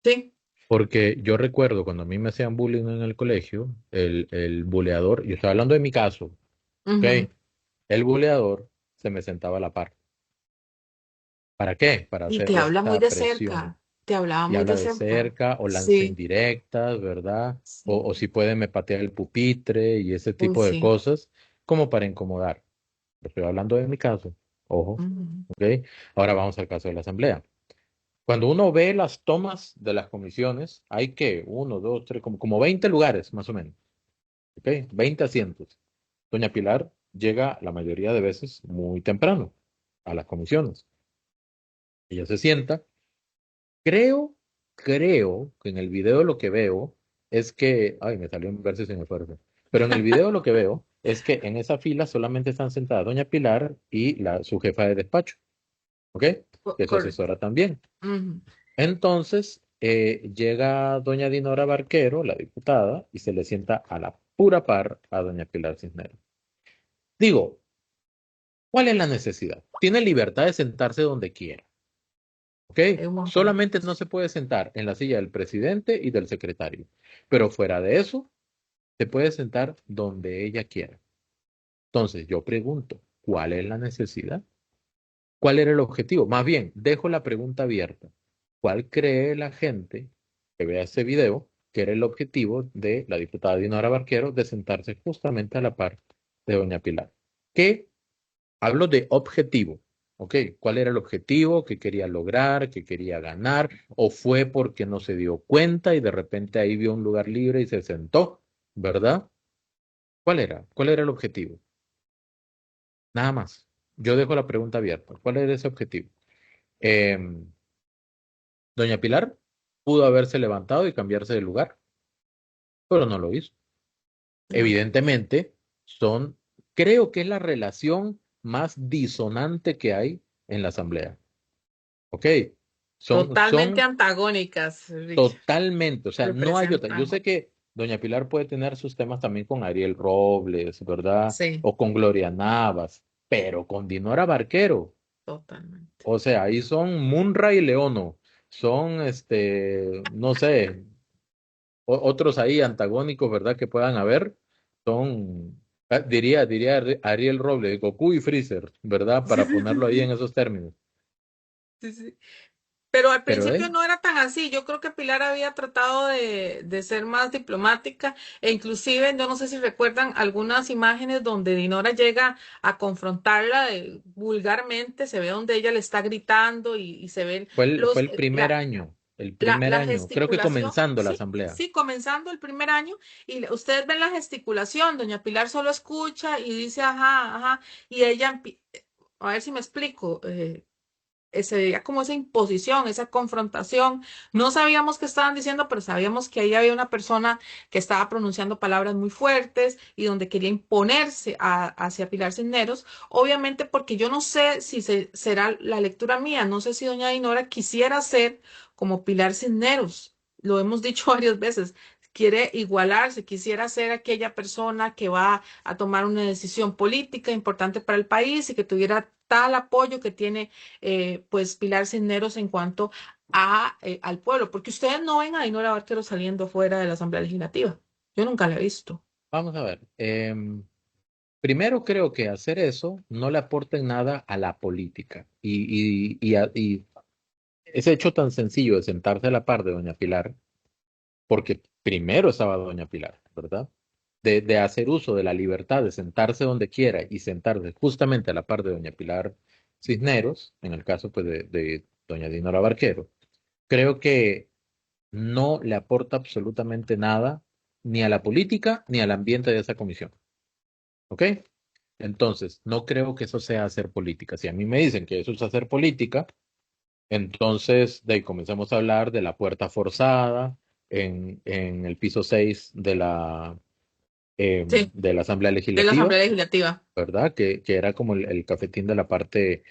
Sí. Porque yo recuerdo cuando a mí me hacían bullying en el colegio, el buleador, yo estoy hablando de mi caso, ¿ok? Ujú. El buleador se me sentaba a la par. ¿Para qué? Para Y hacer te habla muy esta de presión. cerca, te hablaba Y muy habla de de cerca. cerca o lanza Sí, indirectas, ¿verdad? O sí. si puede me patea el pupitre y ese Uy, tipo de sí. cosas, como para incomodar. Estoy hablando de mi caso, ojo, Ujú. ¿ok? Ahora vamos al caso de la asamblea. Cuando uno ve las tomas de las comisiones, hay que uno, dos, tres, como 20 lugares más o menos, ¿ok? 20 asientos. Doña Pilar llega la mayoría de veces muy temprano a las comisiones. Ella se sienta. Creo, creo que en el video lo que veo es que, ay, me salió un verso sin esfuerzo, pero en el video lo que veo es que en esa fila solamente están sentadas Doña Pilar y su jefa de despacho, ¿ok? Que es su Correcto. asesora también. Ujú. Entonces, llega doña Dinora Barquero, la diputada, y se le sienta a la pura par a doña Pilar Cisneros. Digo, ¿cuál es la necesidad? Tiene libertad de sentarse donde quiera, ¿ok? Un montón. Solamente no se puede sentar en la silla del presidente y del secretario, pero fuera de eso, se puede sentar donde ella quiera. Entonces, yo pregunto, ¿cuál es la necesidad? ¿Cuál era el objetivo? Más bien, dejo la pregunta abierta. ¿Cuál cree la gente que vea este video que era el objetivo de la diputada Dinora Barquero de sentarse justamente a la par de doña Pilar? ¿Qué? Hablo de objetivo. ¿Ok? ¿Cuál era el objetivo que quería lograr, que quería ganar? ¿O fue porque no se dio cuenta y de repente ahí vio un lugar libre y se sentó? ¿Verdad? ¿Cuál era? ¿Cuál era el objetivo? Nada más. Yo dejo la pregunta abierta. ¿Cuál era ese objetivo? Em, Doña Pilar pudo haberse levantado y cambiarse de lugar, pero no lo hizo. No. Evidentemente, creo que es la relación más disonante que hay en la asamblea. ¿Ok? Totalmente Son antagónicas, Rich. totalmente, o sea, no hay otra. Yo Representan. sé que Doña Pilar puede tener sus temas también con Ariel Robles, ¿verdad? Sí, O con Gloria Navas, pero con Dinora Barquero. totalmente. O sea, ahí son Munra y Leono. Son, no sé, otros ahí antagónicos, ¿verdad? Que puedan haber, son, diría Ariel Robles, Goku y Freezer, ¿verdad? Sí, Para sí, ponerlo ahí en sí, esos términos. sí, sí. Pero al Pero principio no era tan así. Yo creo que Pilar había tratado de ser más diplomática e inclusive, yo no sé si recuerdan algunas imágenes donde Dinora llega a confrontarla vulgarmente, se ve donde ella le está gritando y se ven fue los, el primer la año, creo que gesticulación, comenzando la sí, asamblea. sí, comenzando el primer año, y ustedes ven la gesticulación, doña Pilar solo escucha y dice, ajá, ajá, y ella, a ver si me explico, se veía como esa imposición, esa confrontación. No sabíamos qué estaban diciendo, pero sabíamos que ahí había una persona que estaba pronunciando palabras muy fuertes y donde quería imponerse hacia Pilar Cisneros. Obviamente porque yo no sé si será la lectura mía, no sé si doña Dinora quisiera ser como Pilar Cisneros. Lo hemos dicho varias veces. Quiere igualarse, quisiera ser aquella persona que va a tomar una decisión política importante para el país y que tuviera tal apoyo que tiene pues Pilar Cisneros en cuanto al pueblo, porque ustedes no ven a Dinora Barquero saliendo fuera de la Asamblea Legislativa. Yo nunca la he visto. Vamos a ver. Primero creo que hacer eso no le aporta en nada a la política. Y ese hecho tan sencillo de sentarse a la par de doña Pilar, porque primero estaba doña Pilar, ¿verdad? De hacer uso de la libertad de sentarse donde quiera y sentarse justamente a la par de doña Pilar Cisneros, en el caso pues de doña Dinora Barquero, creo que no le aporta absolutamente nada ni a la política ni al ambiente de esa comisión. ¿Ok? Entonces, no creo que eso sea hacer política. Si a mí me dicen que eso es hacer política, entonces de ahí comencemos a hablar de la puerta forzada en el piso 6 Sí, de la Asamblea de la Legislativa, Asamblea Legislativa. ¿verdad? Que era como el cafetín de la parte,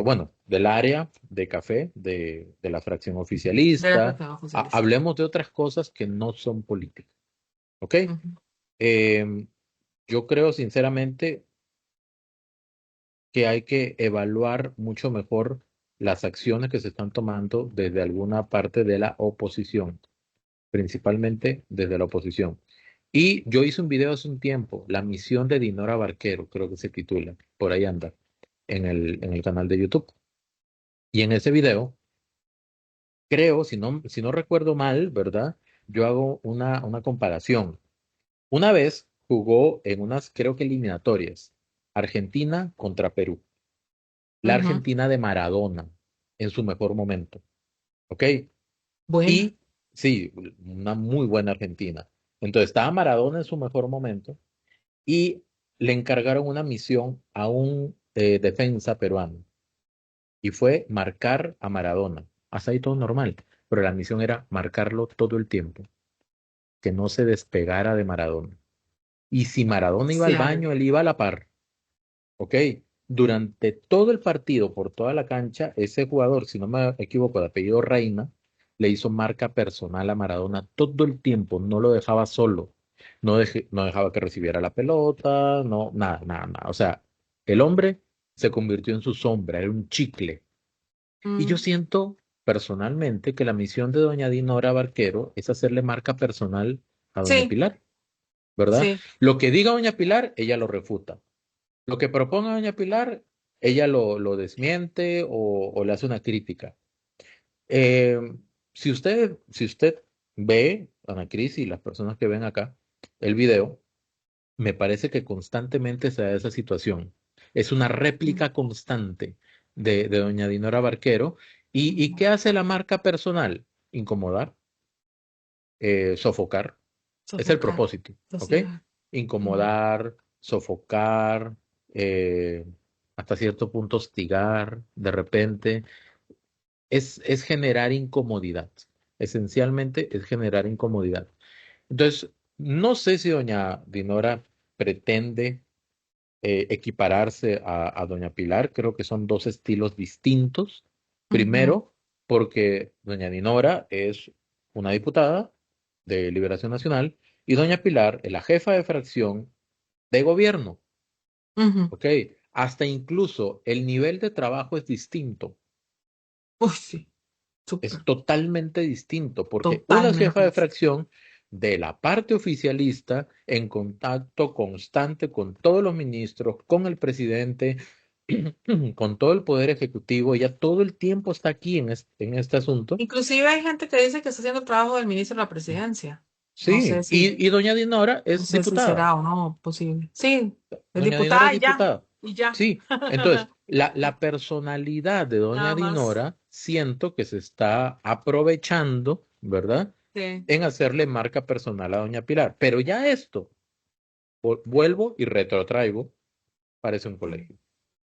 bueno, del área de café de la fracción De la oficialista. fracción oficialista. Hablemos de otras cosas que no son políticas, ¿ok? Ujú. Em, yo creo sinceramente que hay que evaluar mucho mejor las acciones que se están tomando desde alguna parte de la oposición, principalmente desde la oposición. Y yo hice un video hace un tiempo, La misión de Dinora Barquero, creo que se titula, por ahí anda, en el canal de YouTube. Y en ese video, creo, si no recuerdo mal, ¿verdad? Yo hago una comparación. Una vez jugó en unas, creo que eliminatorias, Argentina contra Perú. La Ujú. Argentina de Maradona en su mejor momento, ¿ok? Bueno, Y sí, una muy buena Argentina. Entonces estaba Maradona en su mejor momento y le encargaron una misión a un defensa peruano y fue marcar a Maradona. Hasta ahí todo normal, pero la misión era marcarlo todo el tiempo, que no se despegara de Maradona. Y si Maradona iba al parcial. baño, él iba a la par. Ok, durante todo el partido, por toda la cancha, ese jugador, si no me equivoco, de apellido Reina, le hizo marca personal a Maradona todo el tiempo, no lo dejaba solo, no dejaba que recibiera la pelota, no, nada, nada, nada. O sea, el hombre se convirtió en su sombra, era un chicle. Y yo Mm. siento personalmente que la misión de doña Dinora Barquero es hacerle marca personal a doña Sí, Pilar, ¿verdad? sí. Lo que diga doña Pilar, ella lo refuta. Lo que proponga doña Pilar, ella lo desmiente o le hace una crítica. Eh, si usted ve, Ana Cris y las personas que ven acá el video, me parece que constantemente se da esa situación. Es una Mm. réplica constante de doña Dinora Barquero. Y qué hace la marca personal? Incomodar, sofocar. Es el Sofocar, propósito, ¿ok? sociedad. Ujú. Incomodar, sofocar, eh, hasta cierto punto hostigar, de repente, es generar incomodidad. Esencialmente es generar incomodidad. Entonces, no sé si doña Dinora pretende equipararse a doña Pilar, creo que son dos estilos distintos. Ujú. Primero, porque doña Dinora es una diputada de Liberación Nacional y doña Pilar es la jefa de fracción de gobierno, Ujú. ¿ok? Hasta incluso el nivel de trabajo es distinto, Uy, sí, es súper, totalmente distinto, porque una es jefa totalmente. de fracción de la parte oficialista en contacto constante con todos los ministros, con el presidente. con todo el poder ejecutivo, ella todo el tiempo está aquí en este asunto. Inclusive hay gente que dice que está haciendo el trabajo del ministro de la presidencia. No sé Sí, si, y doña Dinora no es sé si diputada. será o no posible. Sí, es Doña Dinora es diputada diputada. y ya, Sí, entonces la personalidad de doña nada más. Dinora siento que se está aprovechando, ¿verdad? Sí, En hacerle marca personal a doña Pilar. Pero ya esto, vuelvo y retrotraigo, parece un sí. colegio.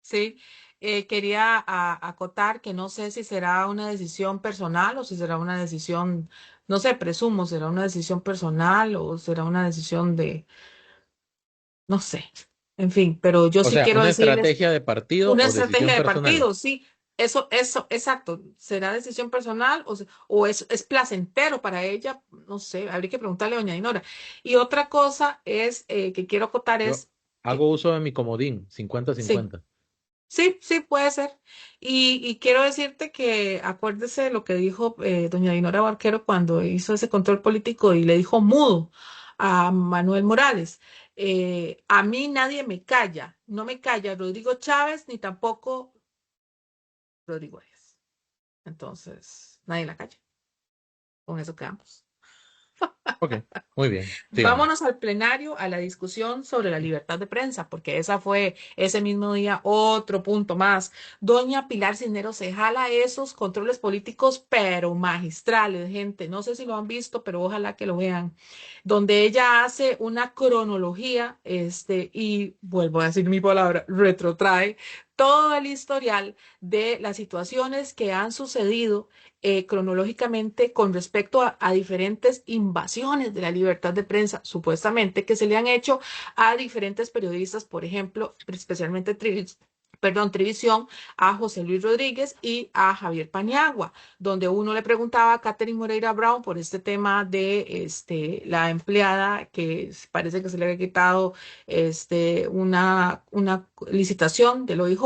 Sí. Quería acotar que no sé si será una decisión personal o si será una decisión, no sé, presumo, será una decisión personal o será una decisión de, no sé, en fin, pero yo O sí sea, quiero una decirles estrategia de partido una o estrategia decisión de personal. partido, sí, eso, exacto, será decisión personal o es placentero para ella, no sé, habría que preguntarle a doña Dinora. Y otra cosa es que quiero acotar Yo es que hago uso de mi comodín, cincuenta sí. cincuenta. Sí, sí, puede ser. Y quiero decirte que acuérdese de lo que dijo doña Dinora Barquero cuando hizo ese control político y le dijo mudo a Manuel Morales. A mí nadie me calla, no me calla Rodrigo Chávez ni tampoco Rodrigo Arias. Entonces, nadie la calla. Con eso quedamos. Ok, muy bien, sigamos. Vámonos al plenario, a la discusión sobre la libertad de prensa, porque esa fue ese mismo día otro punto más. Doña Pilar Cisneros se jala esos controles políticos, pero magistrales, gente. No sé si lo han visto, pero ojalá que lo vean. Donde ella hace una cronología, y vuelvo a decir mi palabra, retrotrae todo el historial de las situaciones que han sucedido cronológicamente con respecto a diferentes invasiones de la libertad de prensa, supuestamente, que se le han hecho a diferentes periodistas, por ejemplo, especialmente Trivisión, a José Luis Rodríguez y a Javier Paniagua, donde uno le preguntaba a Catherine Moreira Brown por este tema de la empleada que parece que se le había quitado una licitación del OIJ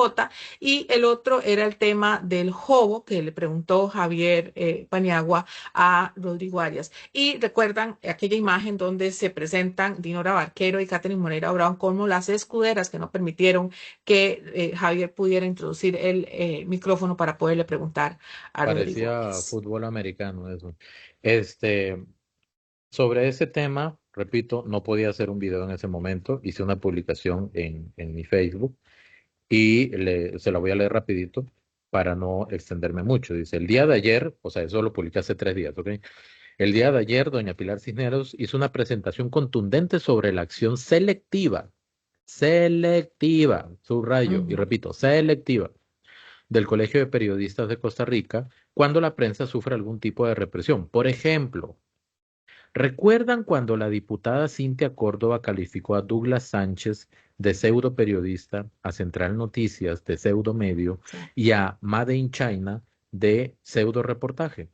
y el otro era el tema del jobo que le preguntó Javier Paniagua a Rodrigo Arias. Y recuerdan aquella imagen donde se presentan Dinora Barquero y Catherine Moreira Brown como las escuderas que no permitieron que Javier pudiera introducir el micrófono para poderle preguntar a Rodrigo Parecía Arias. fútbol americano eso. Este, sobre ese tema, repito, no podía hacer un video en ese momento. Hice una publicación en mi Facebook y se la voy a leer rapidito para no extenderme mucho. Dice, el día de ayer, o sea, eso lo publiqué hace 3 días, ¿ok? El día de ayer, doña Pilar Cisneros hizo una presentación contundente sobre la acción selectiva, subrayo, y Ujú. repito, selectiva, del Colegio de Periodistas de Costa Rica cuando la prensa sufre algún tipo de represión. Por ejemplo, ¿recuerdan cuando la diputada Cintia Córdoba calificó a Douglas Sánchez de pseudo periodista, a Central Noticias de pseudo medio Sí. y a Made in China de pseudo reportaje?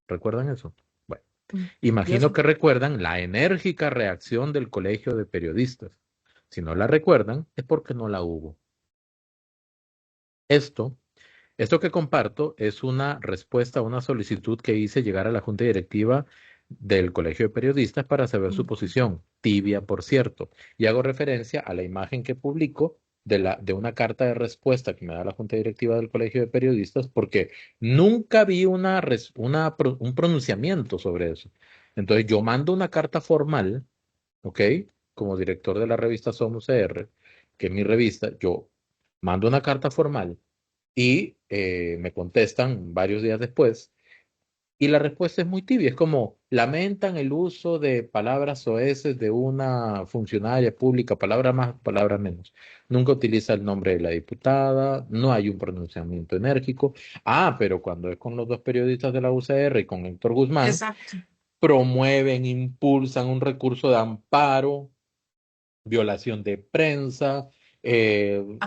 ¿Recuerdan eso? Bueno, Mm. Yo imagino sí. que recuerdan la enérgica reacción del Colegio de Periodistas. Si no la recuerdan, es porque no la hubo. Esto Esto que comparto es una respuesta a una solicitud que hice llegar a la Junta Directiva del Colegio de Periodistas para saber su Ujú. posición, tibia, por cierto, y hago referencia a la imagen que publico de una carta de respuesta que me da la Junta Directiva del Colegio de Periodistas, porque nunca vi un pronunciamiento sobre eso. Entonces yo mando una carta formal, ¿ok? Como director de la revista Somos CR, que es mi revista, yo mando una carta formal y me contestan varios días después y la respuesta es muy tibia, es como lamentan el uso de palabras soeces de una funcionaria pública, palabra más, palabra menos. Nunca utiliza el nombre de la diputada, no hay un pronunciamiento enérgico. Ah, pero cuando es con los dos periodistas de la UCR y con Héctor Guzmán, Exacto. promueven, impulsan un recurso de amparo, violación de prensa,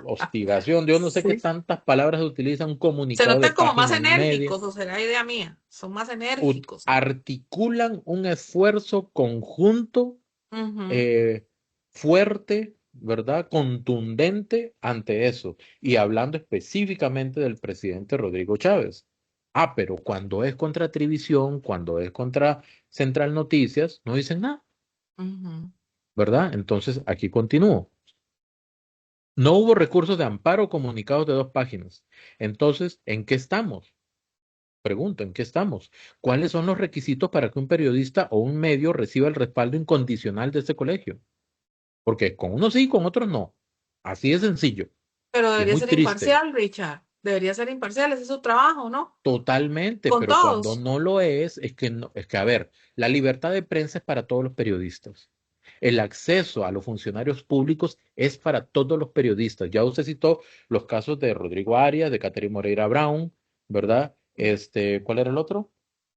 hostigación, yo no sé qué Sí. tantas palabras se utilizan, un Se comunicado de notan como más página y media, enérgicos, o será idea mía. Son más enérgicos. articulan un esfuerzo conjunto Ujú. eh, fuerte, ¿verdad? Contundente ante eso. Y hablando específicamente del presidente Rodrigo Chávez. Ah, pero cuando es contra Trivisión, cuando es contra Central Noticias, no dicen nada, Ujú. ¿verdad? Entonces, aquí continúo. No hubo recursos de amparo o comunicados de 2 páginas. Entonces, ¿en qué estamos? Pregunto, ¿en qué estamos? ¿Cuáles son los requisitos para que un periodista o un medio reciba el respaldo incondicional de este colegio? Porque con unos sí, con otros no. Así de sencillo. Pero Y es debería muy ser triste. imparcial, Richard. Debería ser imparcial, ese es su trabajo, ¿no? Totalmente, Con pero cuando todos. no lo es que no, es que, a ver, la libertad de prensa es para todos los periodistas. El acceso a los funcionarios públicos es para todos los periodistas. Ya usted citó los casos de Rodrigo Arias, de Catherine Moreira Brown, ¿verdad? ¿Cuál era el otro?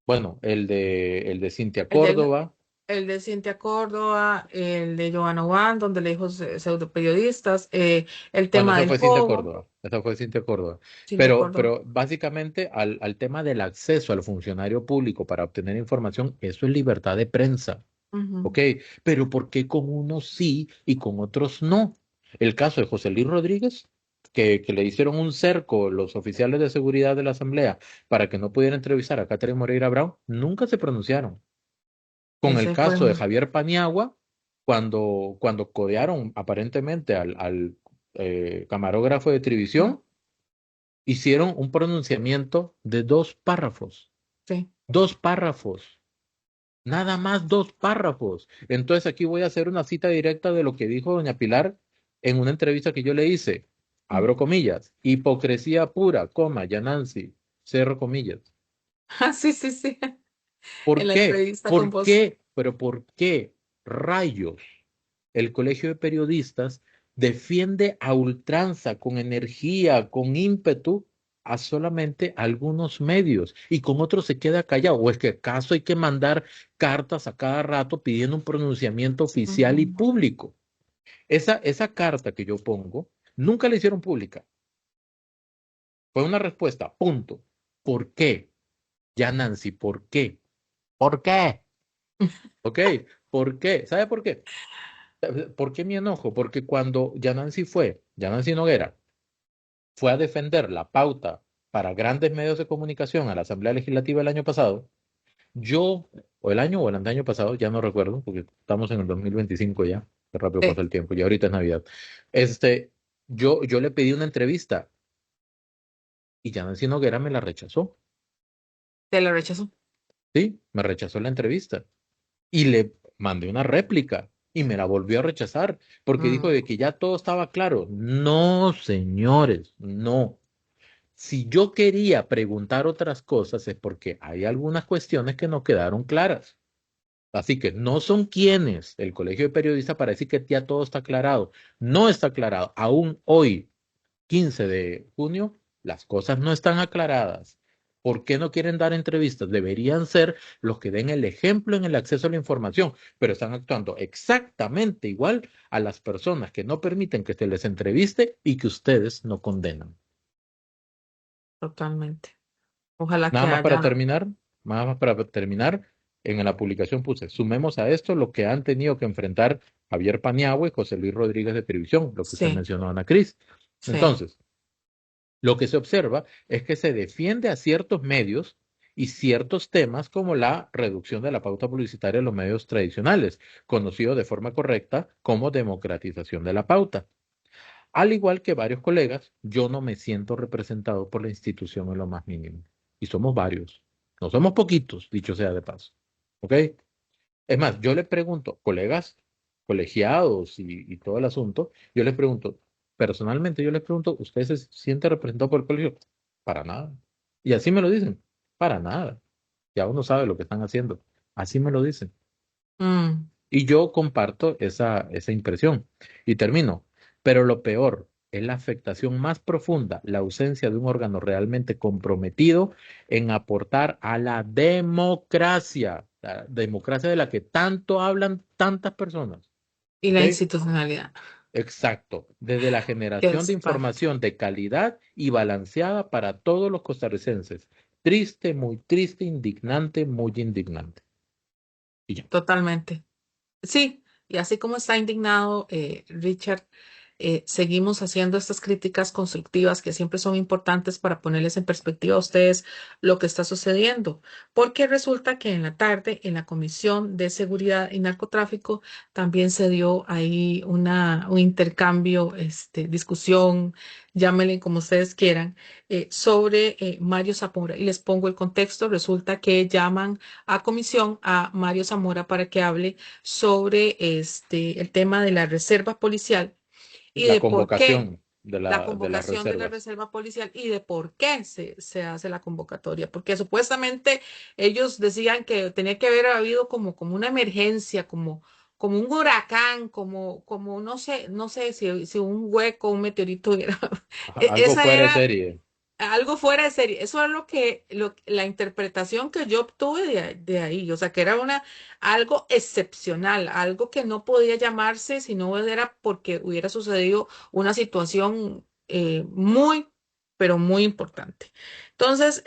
Bueno, el de Cintia El de, Córdoba. el de Cintia Córdoba, el de Johanna Juan, donde le dijo pseudo periodistas, el Bueno, tema esa del fue Cintia pogo, Córdoba. Esa fue Cintia Córdoba. Cintia Pero, Córdoba. pero básicamente al tema del acceso al funcionario público para obtener información, eso es libertad de prensa. Ujú, ¿Ok? Pero ¿por qué con unos sí y con otros no? El caso de José Luis Rodríguez, que le hicieron un cerco los oficiales de seguridad de la Asamblea para que no pudiera entrevistar a Catherine Moreira Brown, nunca se pronunciaron. Con el ese fue. caso de Javier Paniagua, cuando codearon aparentemente al camarógrafo de televisión, hicieron un pronunciamiento de 2 párrafos. Sí. 2 párrafos. Nada más 2 párrafos. Entonces aquí voy a hacer una cita directa de lo que dijo doña Pilar en una entrevista que yo le hice. Mm. Abro comillas. Hipocresía pura, coma, ya Nancy. Cierro comillas. Ah, sí, sí, sí. En ¿Por la qué? entrevista con ¿Por vos. qué? Pero ¿por qué rayos el Colegio de Periodistas defiende a ultranza, con energía, con ímpetu, a solamente algunos medios y con otros se queda callado? ¿O es que acaso hay que mandar cartas a cada rato pidiendo un pronunciamiento oficial y Ujú. público? Esa carta que yo pongo, nunca la hicieron pública. Fue una respuesta, punto. ¿Por qué? Ya Nancy, ¿por qué? ¿Por qué? ¿Ok? ¿Por qué? ¿Sabe por qué? ¿Por qué mi enojo? Porque cuando Yanancy Noguera, fue a defender la pauta para grandes medios de comunicación a la Asamblea Legislativa el año pasado, yo, o el año pasado, ya no recuerdo, porque estamos en el 2025 ya, qué rápido pasa Sí, el tiempo, y ahorita es Navidad. Este, yo le pedí una entrevista y Yanancy Noguera me la rechazó, te la rechazó. ¿sí? Me rechazó la entrevista. Y le mandé una réplica y me la volvió a rechazar porque dijo Mm, de que ya todo estaba claro. No, señores, no. Si yo quería preguntar otras cosas es porque hay algunas cuestiones que no quedaron claras. Así que no son quienes el Colegio de Periodistas para decir que ya todo está aclarado. No está aclarado. Aún hoy, 15 de junio, las cosas no están aclaradas. ¿Por qué no quieren dar entrevistas? Deberían ser los que den el ejemplo en el acceso a la información, pero están actuando exactamente igual a las personas que no permiten que se les entreviste y que ustedes no condenan. totalmente. Ojalá Nada que más para haya. terminar, nada más para terminar, en la publicación puse, sumemos a esto lo que han tenido que enfrentar Javier Paniagua y José Luis Rodríguez de Televisión, lo que usted Sí, mencionó, Ana Cris. sí. Entonces, lo que se observa es que se defiende a ciertos medios y ciertos temas como la reducción de la pauta publicitaria en los medios tradicionales, conocido de forma correcta como democratización de la pauta. Al igual que varios colegas, yo no me siento representado por la institución en lo más mínimo. Y somos varios. No somos poquitos, dicho sea de paso. ¿Ok? Es más, yo le pregunto, colegas colegiados y todo el asunto, yo les pregunto, personalmente yo les pregunto, ¿usted se siente representado por el colegio? Para nada. Y así me lo dicen, para nada. Ya uno sabe lo que están haciendo. Así me lo dicen. Mm, Y yo comparto esa impresión. Y termino. Pero lo peor es la afectación más profunda, la ausencia de un órgano realmente comprometido en aportar a la democracia de la que tanto hablan tantas personas. y ¿Ok? la institucionalidad, Exacto. Desde la que generación de es parte. información de calidad y balanceada para todos los costarricenses. Triste, muy triste, indignante, muy indignante. Y ya. Totalmente. Sí, y así como está indignado Richard. seguimos haciendo estas críticas constructivas que siempre son importantes para ponerles en perspectiva a ustedes lo que está sucediendo. Porque resulta que en la tarde, en la Comisión de Seguridad y Narcotráfico, también se dio ahí un intercambio, discusión, llámenle como ustedes quieran, sobre Mario Zamora. Y les pongo el contexto. Resulta que llaman a comisión a Mario Zamora para que hable sobre el tema de la reserva policial y La de por qué convocación la de las convocación de la reservas. reserva policial y de por qué se hace la convocatoria. Porque supuestamente ellos decían que tenía que haber habido como una emergencia, como un huracán, como no sé si un hueco, un meteorito hubiera. Ajá, algo Esa fuera de era serie. algo fuera de serie. Eso es la interpretación que yo obtuve de ahí. O sea, que era algo excepcional, algo que no podía llamarse si no era porque hubiera sucedido una situación muy, pero muy importante. Entonces,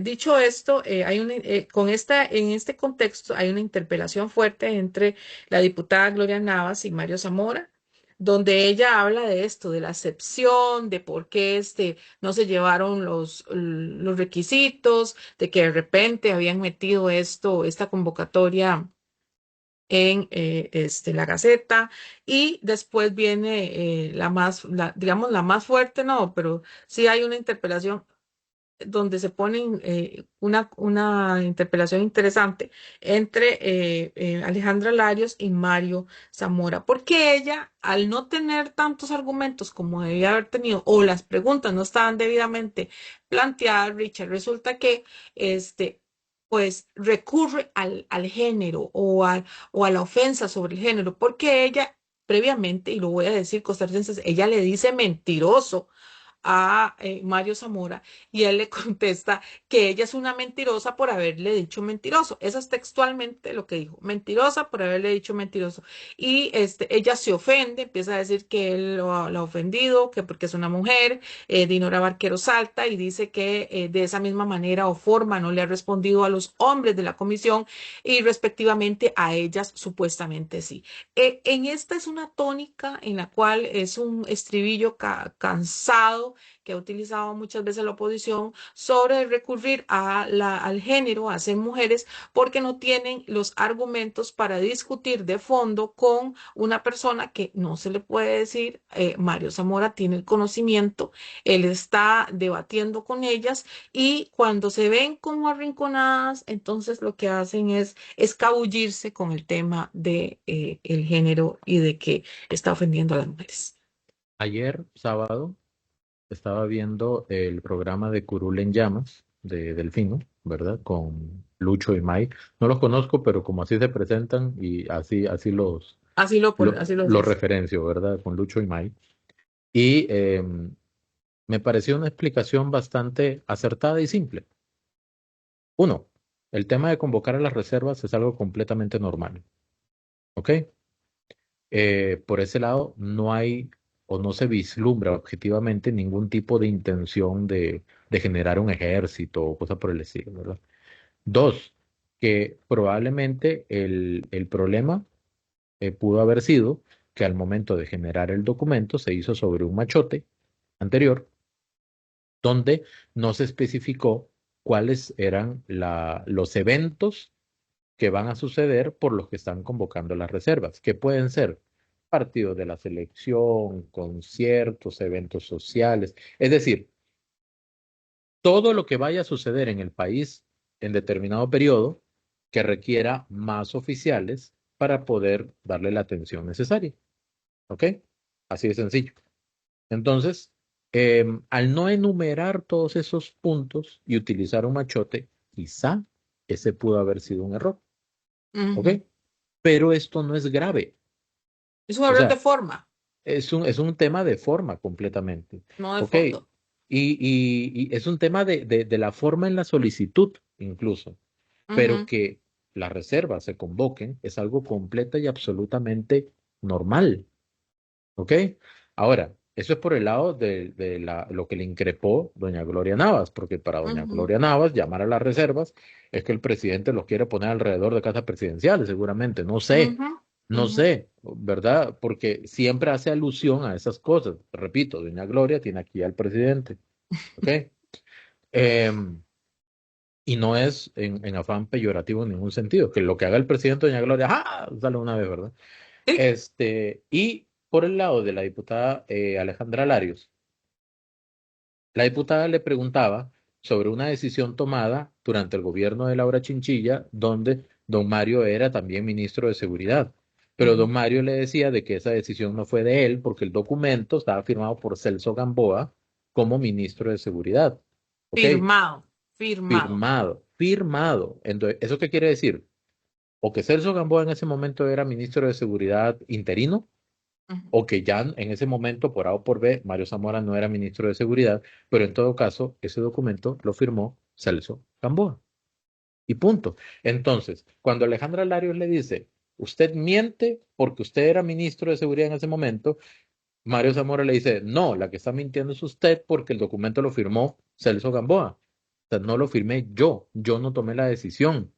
dicho esto, en este contexto hay una interpelación fuerte entre la diputada Gloria Navas y Mario Zamora, donde ella habla de esto, de la excepción, de por qué no se llevaron los requisitos, de que de repente habían metido esta convocatoria en la Gaceta, y después viene digamos, la más fuerte, no, pero sí hay una interpelación donde se ponen una interpelación interesante entre Alejandra Larios y Mario Zamora, porque ella, al no tener tantos argumentos como debía haber tenido, o las preguntas no estaban debidamente planteadas, Richard, resulta que pues recurre al género o a la ofensa sobre el género, porque ella previamente, y lo voy a decir costarricenses, ella le dice mentiroso a Mario Zamora, y él le contesta que ella es una mentirosa por haberle dicho mentiroso. Eso es textualmente lo que dijo, mentirosa por haberle dicho mentiroso. Y ella se ofende, empieza a decir que él lo ha ofendido, que porque es una mujer. Dinora Barquero salta y dice que de esa misma manera o forma no le ha respondido a los hombres de la comisión, y respectivamente a ellas supuestamente sí. En esta es una tónica en la cual es un estribillo cansado que ha utilizado muchas veces la oposición sobre recurrir al género, a ser mujeres, porque no tienen los argumentos para discutir de fondo con una persona que no se le puede decir. Mario Zamora tiene el conocimiento, él está debatiendo con ellas, y cuando se ven como arrinconadas, entonces lo que hacen es escabullirse con el tema de el género y de que está ofendiendo a las mujeres. Ayer, sábado, estaba viendo el programa de Curul en Llamas de Delfino, ¿verdad? Con Lucho y Mike. No los conozco, pero como así se presentan y así Así lo los dice. referencio, ¿verdad? Con Lucho y Mike. Y me pareció una explicación bastante acertada y simple. Uno, el tema de convocar a las reservas es algo completamente normal, ¿ok? Por ese lado, no hay o no se vislumbra objetivamente ningún tipo de intención de generar un ejército o cosa por el estilo, ¿verdad? Dos, que probablemente el problema pudo haber sido que al momento de generar el documento se hizo sobre un machote anterior donde no se especificó cuáles eran los eventos que van a suceder por los que están convocando las reservas, que pueden ser partidos de la selección, conciertos, eventos sociales, es decir, todo lo que vaya a suceder en el país en determinado periodo que requiera más oficiales para poder darle la atención necesaria. ¿Ok? Así de sencillo. Entonces, al no enumerar todos esos puntos y utilizar un machote, quizá ese pudo haber sido un error. ¿Ok? Ujú. Pero esto no es grave. Es un O error de sea, forma, es un tema de forma completamente. no de ¿Ok? fondo. Y es un tema de la forma en la solicitud, incluso. Pero Ujú, que las reservas se convoquen es algo completa y absolutamente normal. ¿Ok? Ahora, eso es por el lado de lo que le increpó doña Gloria Navas, porque para doña ujú, Gloria Navas llamar a las reservas es que el presidente los quiere poner alrededor de casas presidenciales, seguramente. No sé, ujú, no ujú. sé. ¿verdad? Porque siempre hace alusión a esas cosas. Repito, doña Gloria tiene aquí al presidente, ¿ok? Em, y no es en afán peyorativo en ningún sentido, que lo que haga el presidente doña Gloria, ¡ah! Sale una vez, ¿verdad? Sí. Y por el lado de la diputada Alejandra Larios, la diputada le preguntaba sobre una decisión tomada durante el gobierno de Laura Chinchilla, donde don Mario era también ministro de Seguridad. Pero don Ujú. Mario le decía de que esa decisión no fue de él porque el documento estaba firmado por Celso Gamboa como ministro de Seguridad. ¿Ok? Firmado, firmado. Firmado, firmado. Entonces, ¿eso qué quiere decir? O que Celso Gamboa en ese momento era ministro de Seguridad interino, Ujú. o que ya en ese momento, por A o por B, Mario Zamora no era ministro de Seguridad, pero en todo caso, ese documento lo firmó Celso Gamboa. Y punto. Entonces, cuando Alejandra Larios le dice, usted miente porque usted era ministro de Seguridad en ese momento, Mario Zamora le dice, no, la que está mintiendo es usted porque el documento lo firmó Celso Gamboa. O sea, no lo firmé yo no tomé la decisión.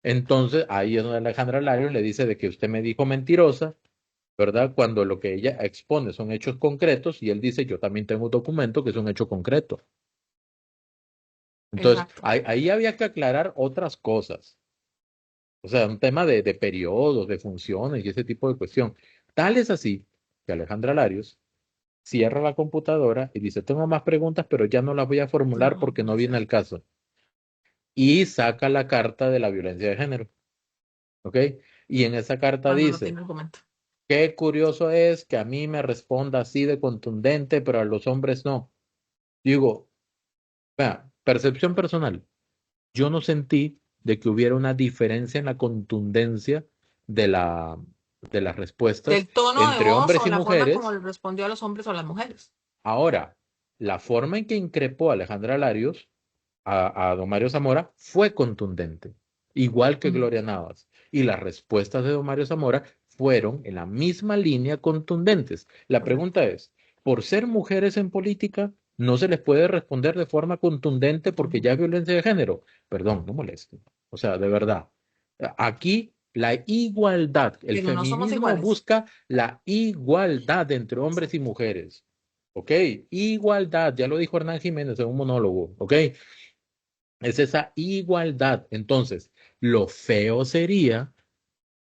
Entonces, ahí es donde Alejandra Larios le dice de que usted me dijo mentirosa, ¿verdad? Cuando lo que ella expone son hechos concretos y él dice, yo también tengo un documento que es un hecho concreto. Entonces, Exacto. ahí había que aclarar otras cosas. O sea, un tema de periodos, de funciones y ese tipo de cuestión. Tal es así que Alejandra Larios cierra la computadora y dice, tengo más preguntas, pero ya no las voy a Ya formular no porque voy a no viene hacer. al caso. Y saca la carta de la violencia de género, ¿ok? Y en esa carta Cuando no tiene dice, argumento. qué curioso es que a mí me responda así de contundente, pero a los hombres no. Digo, vea, percepción personal. Yo no sentí de que hubiera una diferencia en la contundencia de de las respuestas Del tono de entre voz hombres o y la forma como mujeres. le respondió a los hombres o a las mujeres. Ahora, la forma en que increpó Alejandra Larios a don Mario Zamora fue contundente, igual que Ujú. Gloria Navas. Y las respuestas de don Mario Zamora fueron en la misma línea contundentes. La Correcto. pregunta es, ¿por ser mujeres en política no se les puede responder de forma contundente porque Ujú. ya es violencia de género? Perdón, no moleste. O sea, de verdad. Aquí la igualdad, el Pero no somos feminismo iguales. busca la igualdad entre hombres y Exacto. mujeres. ¿Ok? Igualdad, ya lo dijo Hernán Jiménez en un monólogo. ¿Ok? Es esa igualdad. Entonces, lo feo sería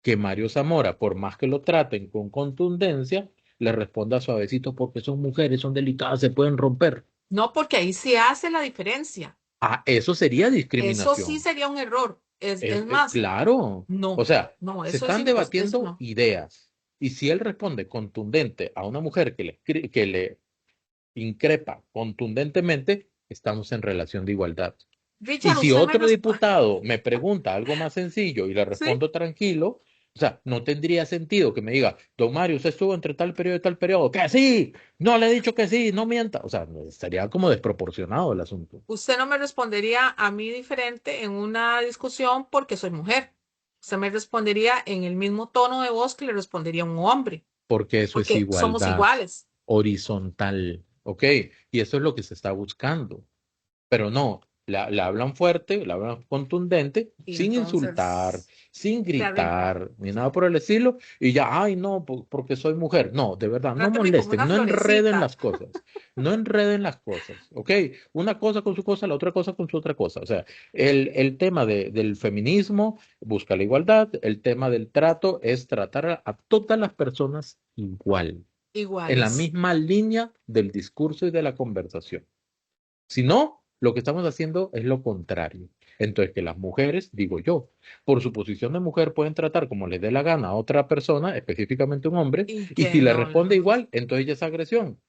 que Mario Zamora, por más que lo traten con contundencia, le responda suavecito porque son mujeres, son delicadas, se pueden romper. No, porque ahí se hace la diferencia. Ah, eso sería Eso sí discriminación. sería un error. Es más, Claro. O no, sea, no, se eso es están imposible, eso debatiendo no. ideas. Y si él responde contundente a una mujer que le increpa contundentemente, estamos en relación de igualdad. Y Richard, si usted me otro responde. diputado me pregunta algo más sencillo y le Sí, respondo tranquilo, o sea, no tendría sentido que me diga, don Mario, usted estuvo entre tal periodo y tal periodo, que sí, no le he dicho que sí, no mienta. O sea, estaría como desproporcionado el asunto, usted no me respondería a mí diferente en una discusión porque soy mujer. Usted me respondería en el mismo tono de voz que le respondería a un hombre, porque eso es porque somos igualdad iguales. horizontal, ¿ok? Y eso es lo que se está buscando. Pero no, la hablan fuerte, la hablan contundente, Y sin insultar, entonces, sin terrible. gritar, ni nada por el estilo, y ya, ay, no, porque soy mujer. No, de verdad, no Tráteme como molesten, una no enreden florecita. las cosas, no enreden las cosas, ¿ok? Una cosa con su cosa, la otra cosa con su otra cosa. O sea, el tema del feminismo busca la igualdad, el tema del trato es tratar a todas las personas igual, en la Iguales. misma línea del discurso y de la conversación. Si no, lo que estamos haciendo es lo contrario. Entonces, que las mujeres, digo yo, por su posición de mujer pueden tratar como les dé la gana a otra persona, específicamente un hombre, Y y que si le no, responde igual, entonces ya es agresión.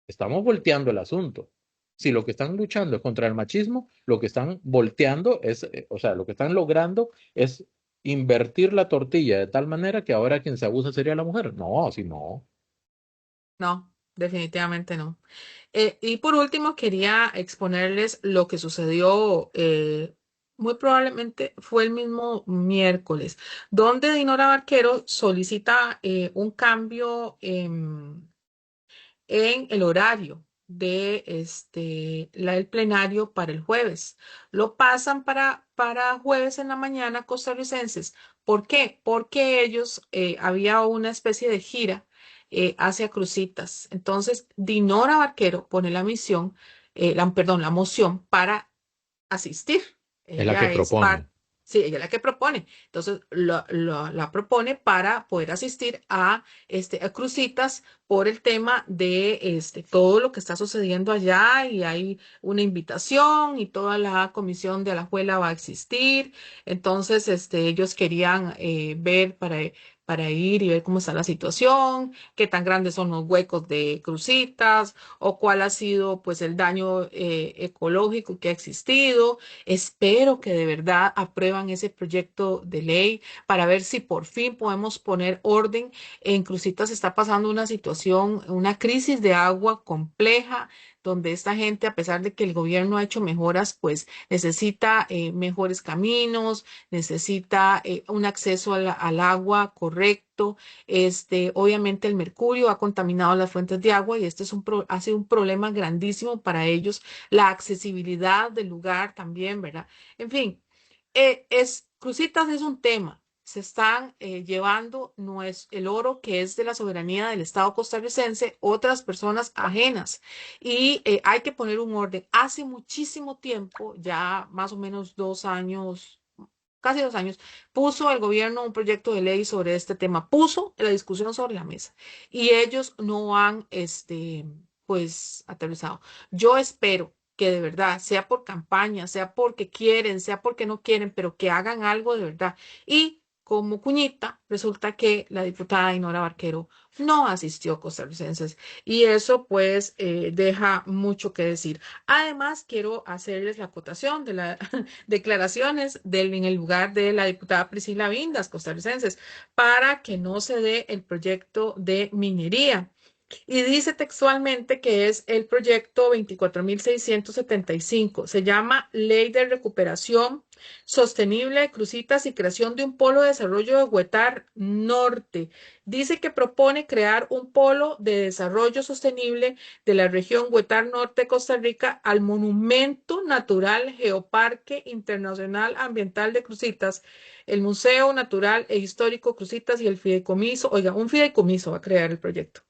Estamos volteando el asunto. Si lo que están luchando es contra el machismo, lo que están volteando es, o sea, lo que están logrando es invertir la tortilla de tal manera que ahora quien se abusa sería la mujer. No, así no. no, definitivamente no. Y por último, quería exponerles lo que sucedió, muy probablemente fue el mismo miércoles, donde Dinora Barquero solicita un cambio en el horario de el plenario para el jueves. Lo pasan para jueves en la mañana costarricenses ¿Por qué? Porque ellos, había una especie de gira hacia Cruzitas. Entonces, Dinora Barquero pone la misión, perdón, la moción para asistir. Es la que Ella es propone. parte, sí, ella es la que propone. Entonces, la propone para poder asistir a Cruzitas por el tema de todo lo que está sucediendo allá y hay una invitación y toda la comisión de Alajuela va a existir. Entonces, ellos querían ver para ir y ver cómo está la situación, qué tan grandes son los huecos de Cruzitas o cuál ha sido pues el daño ecológico que ha existido. Espero que de verdad aprueban ese proyecto de ley para ver si por fin podemos poner orden. En Cruzitas está pasando una situación, una crisis de agua compleja, donde esta gente, a pesar de que el gobierno ha hecho mejoras, pues necesita mejores caminos, necesita un acceso al agua correcto. Obviamente el mercurio ha contaminado las fuentes de agua y este ha sido un problema grandísimo para ellos, la accesibilidad del lugar también, ¿verdad? En fin, Cruzitas es un tema. Se están llevando no es el oro que es de la soberanía del Estado costarricense, otras personas ajenas. Y hay que poner un orden. Hace muchísimo tiempo, ya más o menos 2 años, casi 2 años, puso el gobierno un proyecto de ley sobre este tema, puso la discusión sobre la mesa y ellos no han, pues, aterrizado. Yo espero que de verdad, sea por campaña, sea porque quieren, sea porque no quieren, pero que hagan algo de verdad. Y como cuñita, resulta que la diputada Inora Barquero no asistió a costarricenses y eso pues deja mucho que decir. Además, quiero hacerles la acotación de las declaraciones en el lugar de la diputada Priscila Vindas, costarricenses, para que no se dé el proyecto de minería. Y dice textualmente que es el proyecto 24.675. Se llama Ley de Recuperación Sostenible de Cruzitas y creación de un polo de desarrollo de Huetar Norte. Dice que propone crear un polo de desarrollo sostenible de la región Huetar Norte de Costa Rica al Monumento Natural Geoparque Internacional Ambiental de Cruzitas, el Museo Natural e Histórico Cruzitas y el fideicomiso. Oiga, un fideicomiso va a crear el proyecto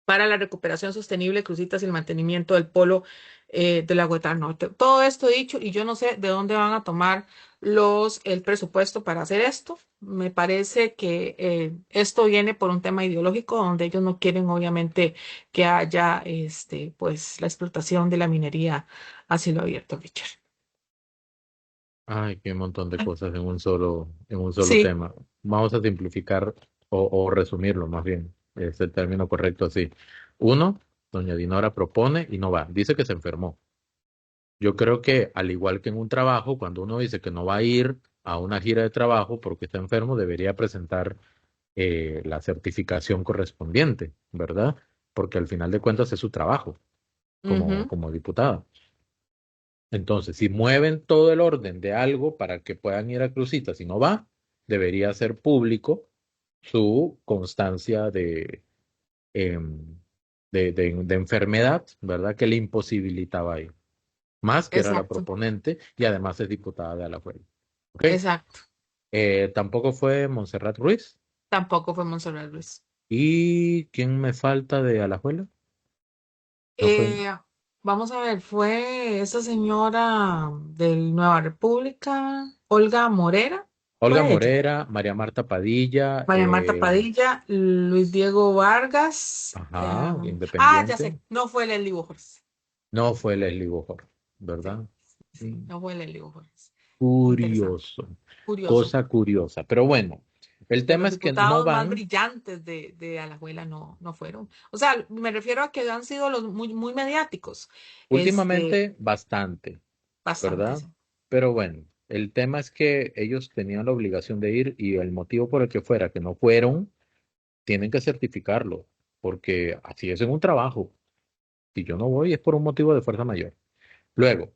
para la recuperación sostenible de Cruzitas y el mantenimiento del polo de la Huetar Norte. Todo esto dicho, y yo no sé de dónde van a tomar el presupuesto para hacer esto. Me parece que esto viene por un tema ideológico donde ellos no quieren obviamente que haya pues la explotación de la minería a cielo abierto, Richard. Ay, qué montón de cosas en un solo Sí, tema. Vamos a simplificar o resumirlo más bien. Es el término correcto así. Uno, doña Dinora propone y no va. Dice que se enfermó. Yo creo que al igual que en un trabajo, cuando uno dice que no va a ir a una gira de trabajo porque está enfermo, debería presentar la certificación correspondiente, ¿verdad? Porque al final de cuentas es su trabajo ujú, como diputada. Entonces, si mueven todo el orden de algo para que puedan ir a Cruzitas y no va, debería ser público su constancia em, de enfermedad, ¿verdad? Que le imposibilitaba ir. Más que era la exacto, proponente y además es diputada de Alajuela. ¿Ok? exacto. Tampoco fue Montserrat Ruiz. Tampoco fue Monserrat Luis. ¿Y quién me falta de Alajuela? No fue Eh, Vamos a ver, fue esa señora del Nueva República, Olga Morera, Olga fue ella. Morera, María Marta Padilla, María Marta Padilla, Luis Diego Vargas. ajá, Ya independiente. sé, no fue Leslie Bojors. No fue Leslie Bojor, Sí, ¿verdad? sí, Mm. no fue Leslie Bojors. Interesante, Curioso, curioso. cosa curiosa. Pero bueno, el De tema los es que no diputados más van brillantes de Alajuela no fueron. O sea, me refiero a que han sido los muy, muy mediáticos. últimamente bastante, Bastante, ¿verdad? sí. Pero bueno, el tema es que ellos tenían la obligación de ir y el motivo por el que fuera que no fueron, tienen que certificarlo, porque así es en un trabajo. Si yo no voy es por un motivo de fuerza mayor. Luego,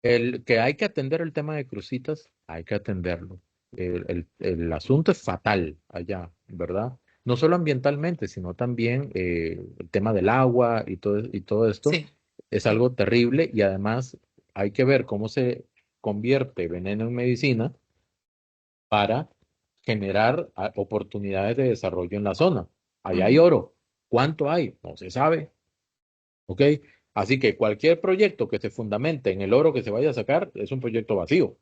el que hay que atender el tema de Cruzitas, hay que atenderlo. El asunto es fatal allá, ¿verdad? No solo ambientalmente, sino también el tema del agua y todo esto Sí, es sí. algo terrible y además hay que ver cómo se convierte veneno en medicina para generar oportunidades de desarrollo en la zona. Allá hay Ujú. oro. ¿Cuánto hay? No se sabe. ¿Ok? Así que cualquier proyecto que se fundamente en el oro que se vaya a sacar es un proyecto vacío,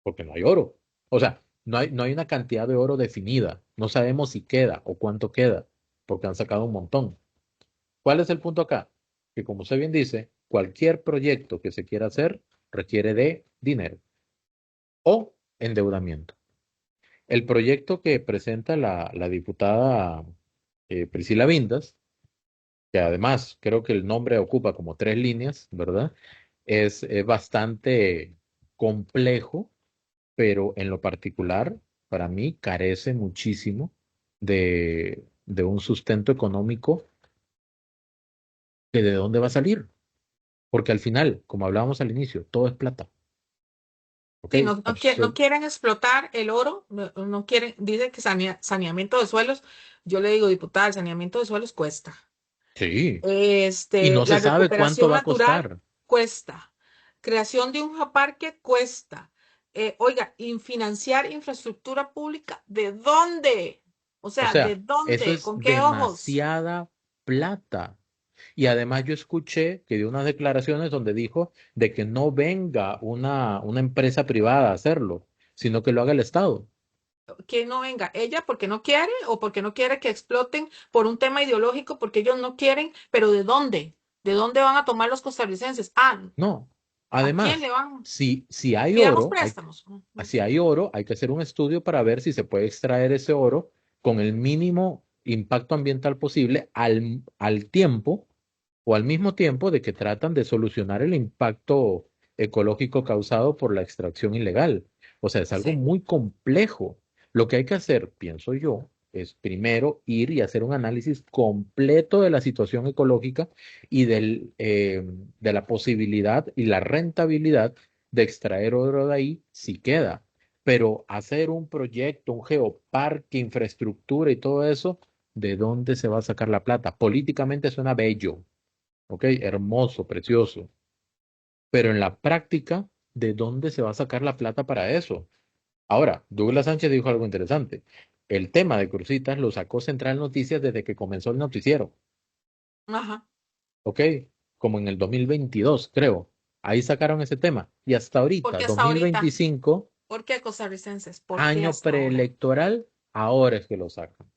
porque no hay oro. O sea, no hay una cantidad de oro definida. No sabemos si queda o cuánto queda, porque han sacado un montón. ¿Cuál es el punto acá? Que como usted bien dice, cualquier proyecto que se quiera hacer requiere de dinero o endeudamiento. El proyecto que presenta la diputada Priscila Vindas, que además creo que el nombre ocupa como 3 líneas, ¿verdad? Es bastante complejo, pero en lo particular, para mí, carece muchísimo de un sustento económico que de dónde va a salir. Porque al final, como hablábamos al inicio, todo es plata. ¿Ok? Sí, no quieren explotar el oro, no quieren, dice que saneamiento de suelos, yo le digo, diputada, el saneamiento de suelos cuesta. Sí. Y no se La sabe cuánto recuperación va a natural costar. cuesta. Creación de un parque cuesta. Oiga, financiar infraestructura pública, ¿de dónde? O O sea, ¿de sea, eso dónde? es ¿Con qué ojos? demasiada plata. Y además yo escuché que dio unas declaraciones donde dijo de que no venga una empresa privada a hacerlo, sino que lo haga el Estado. Que no venga ella porque no quiere o porque no quiere que exploten por un tema ideológico, porque ellos no quieren, pero ¿de dónde? ¿De dónde van a tomar los costarricenses? Ah, No. ¿a quién Además, le van? si hay Pidamos oro, préstamos. si hay oro, hay que hacer un estudio para ver si se puede extraer ese oro con el mínimo impacto ambiental posible al tiempo o al mismo tiempo de que tratan de solucionar el impacto ecológico causado por la extracción ilegal. O sea, es algo Sí, muy complejo. Lo que hay que hacer, pienso yo, es primero ir y hacer un análisis completo de la situación ecológica y de la posibilidad y la rentabilidad de extraer oro de ahí si queda. Pero hacer un proyecto, un geoparque, infraestructura y todo eso, ¿de dónde se va a sacar la plata? Políticamente suena bello, ¿ok? Hermoso, precioso. Pero en la práctica, ¿de dónde se va a sacar la plata para eso? Ahora, Douglas Sánchez dijo algo interesante. El tema de Crucitas lo sacó Central Noticias desde que comenzó el noticiero, ajá. ¿ok? Como en el 2022, creo. Ahí sacaron ese tema. Y hasta ¿Por ahorita, qué hasta ahorita? 2025, ¿Por qué costarricenses? ¿Por qué año hasta ahora? preelectoral, ahora es que lo sacan.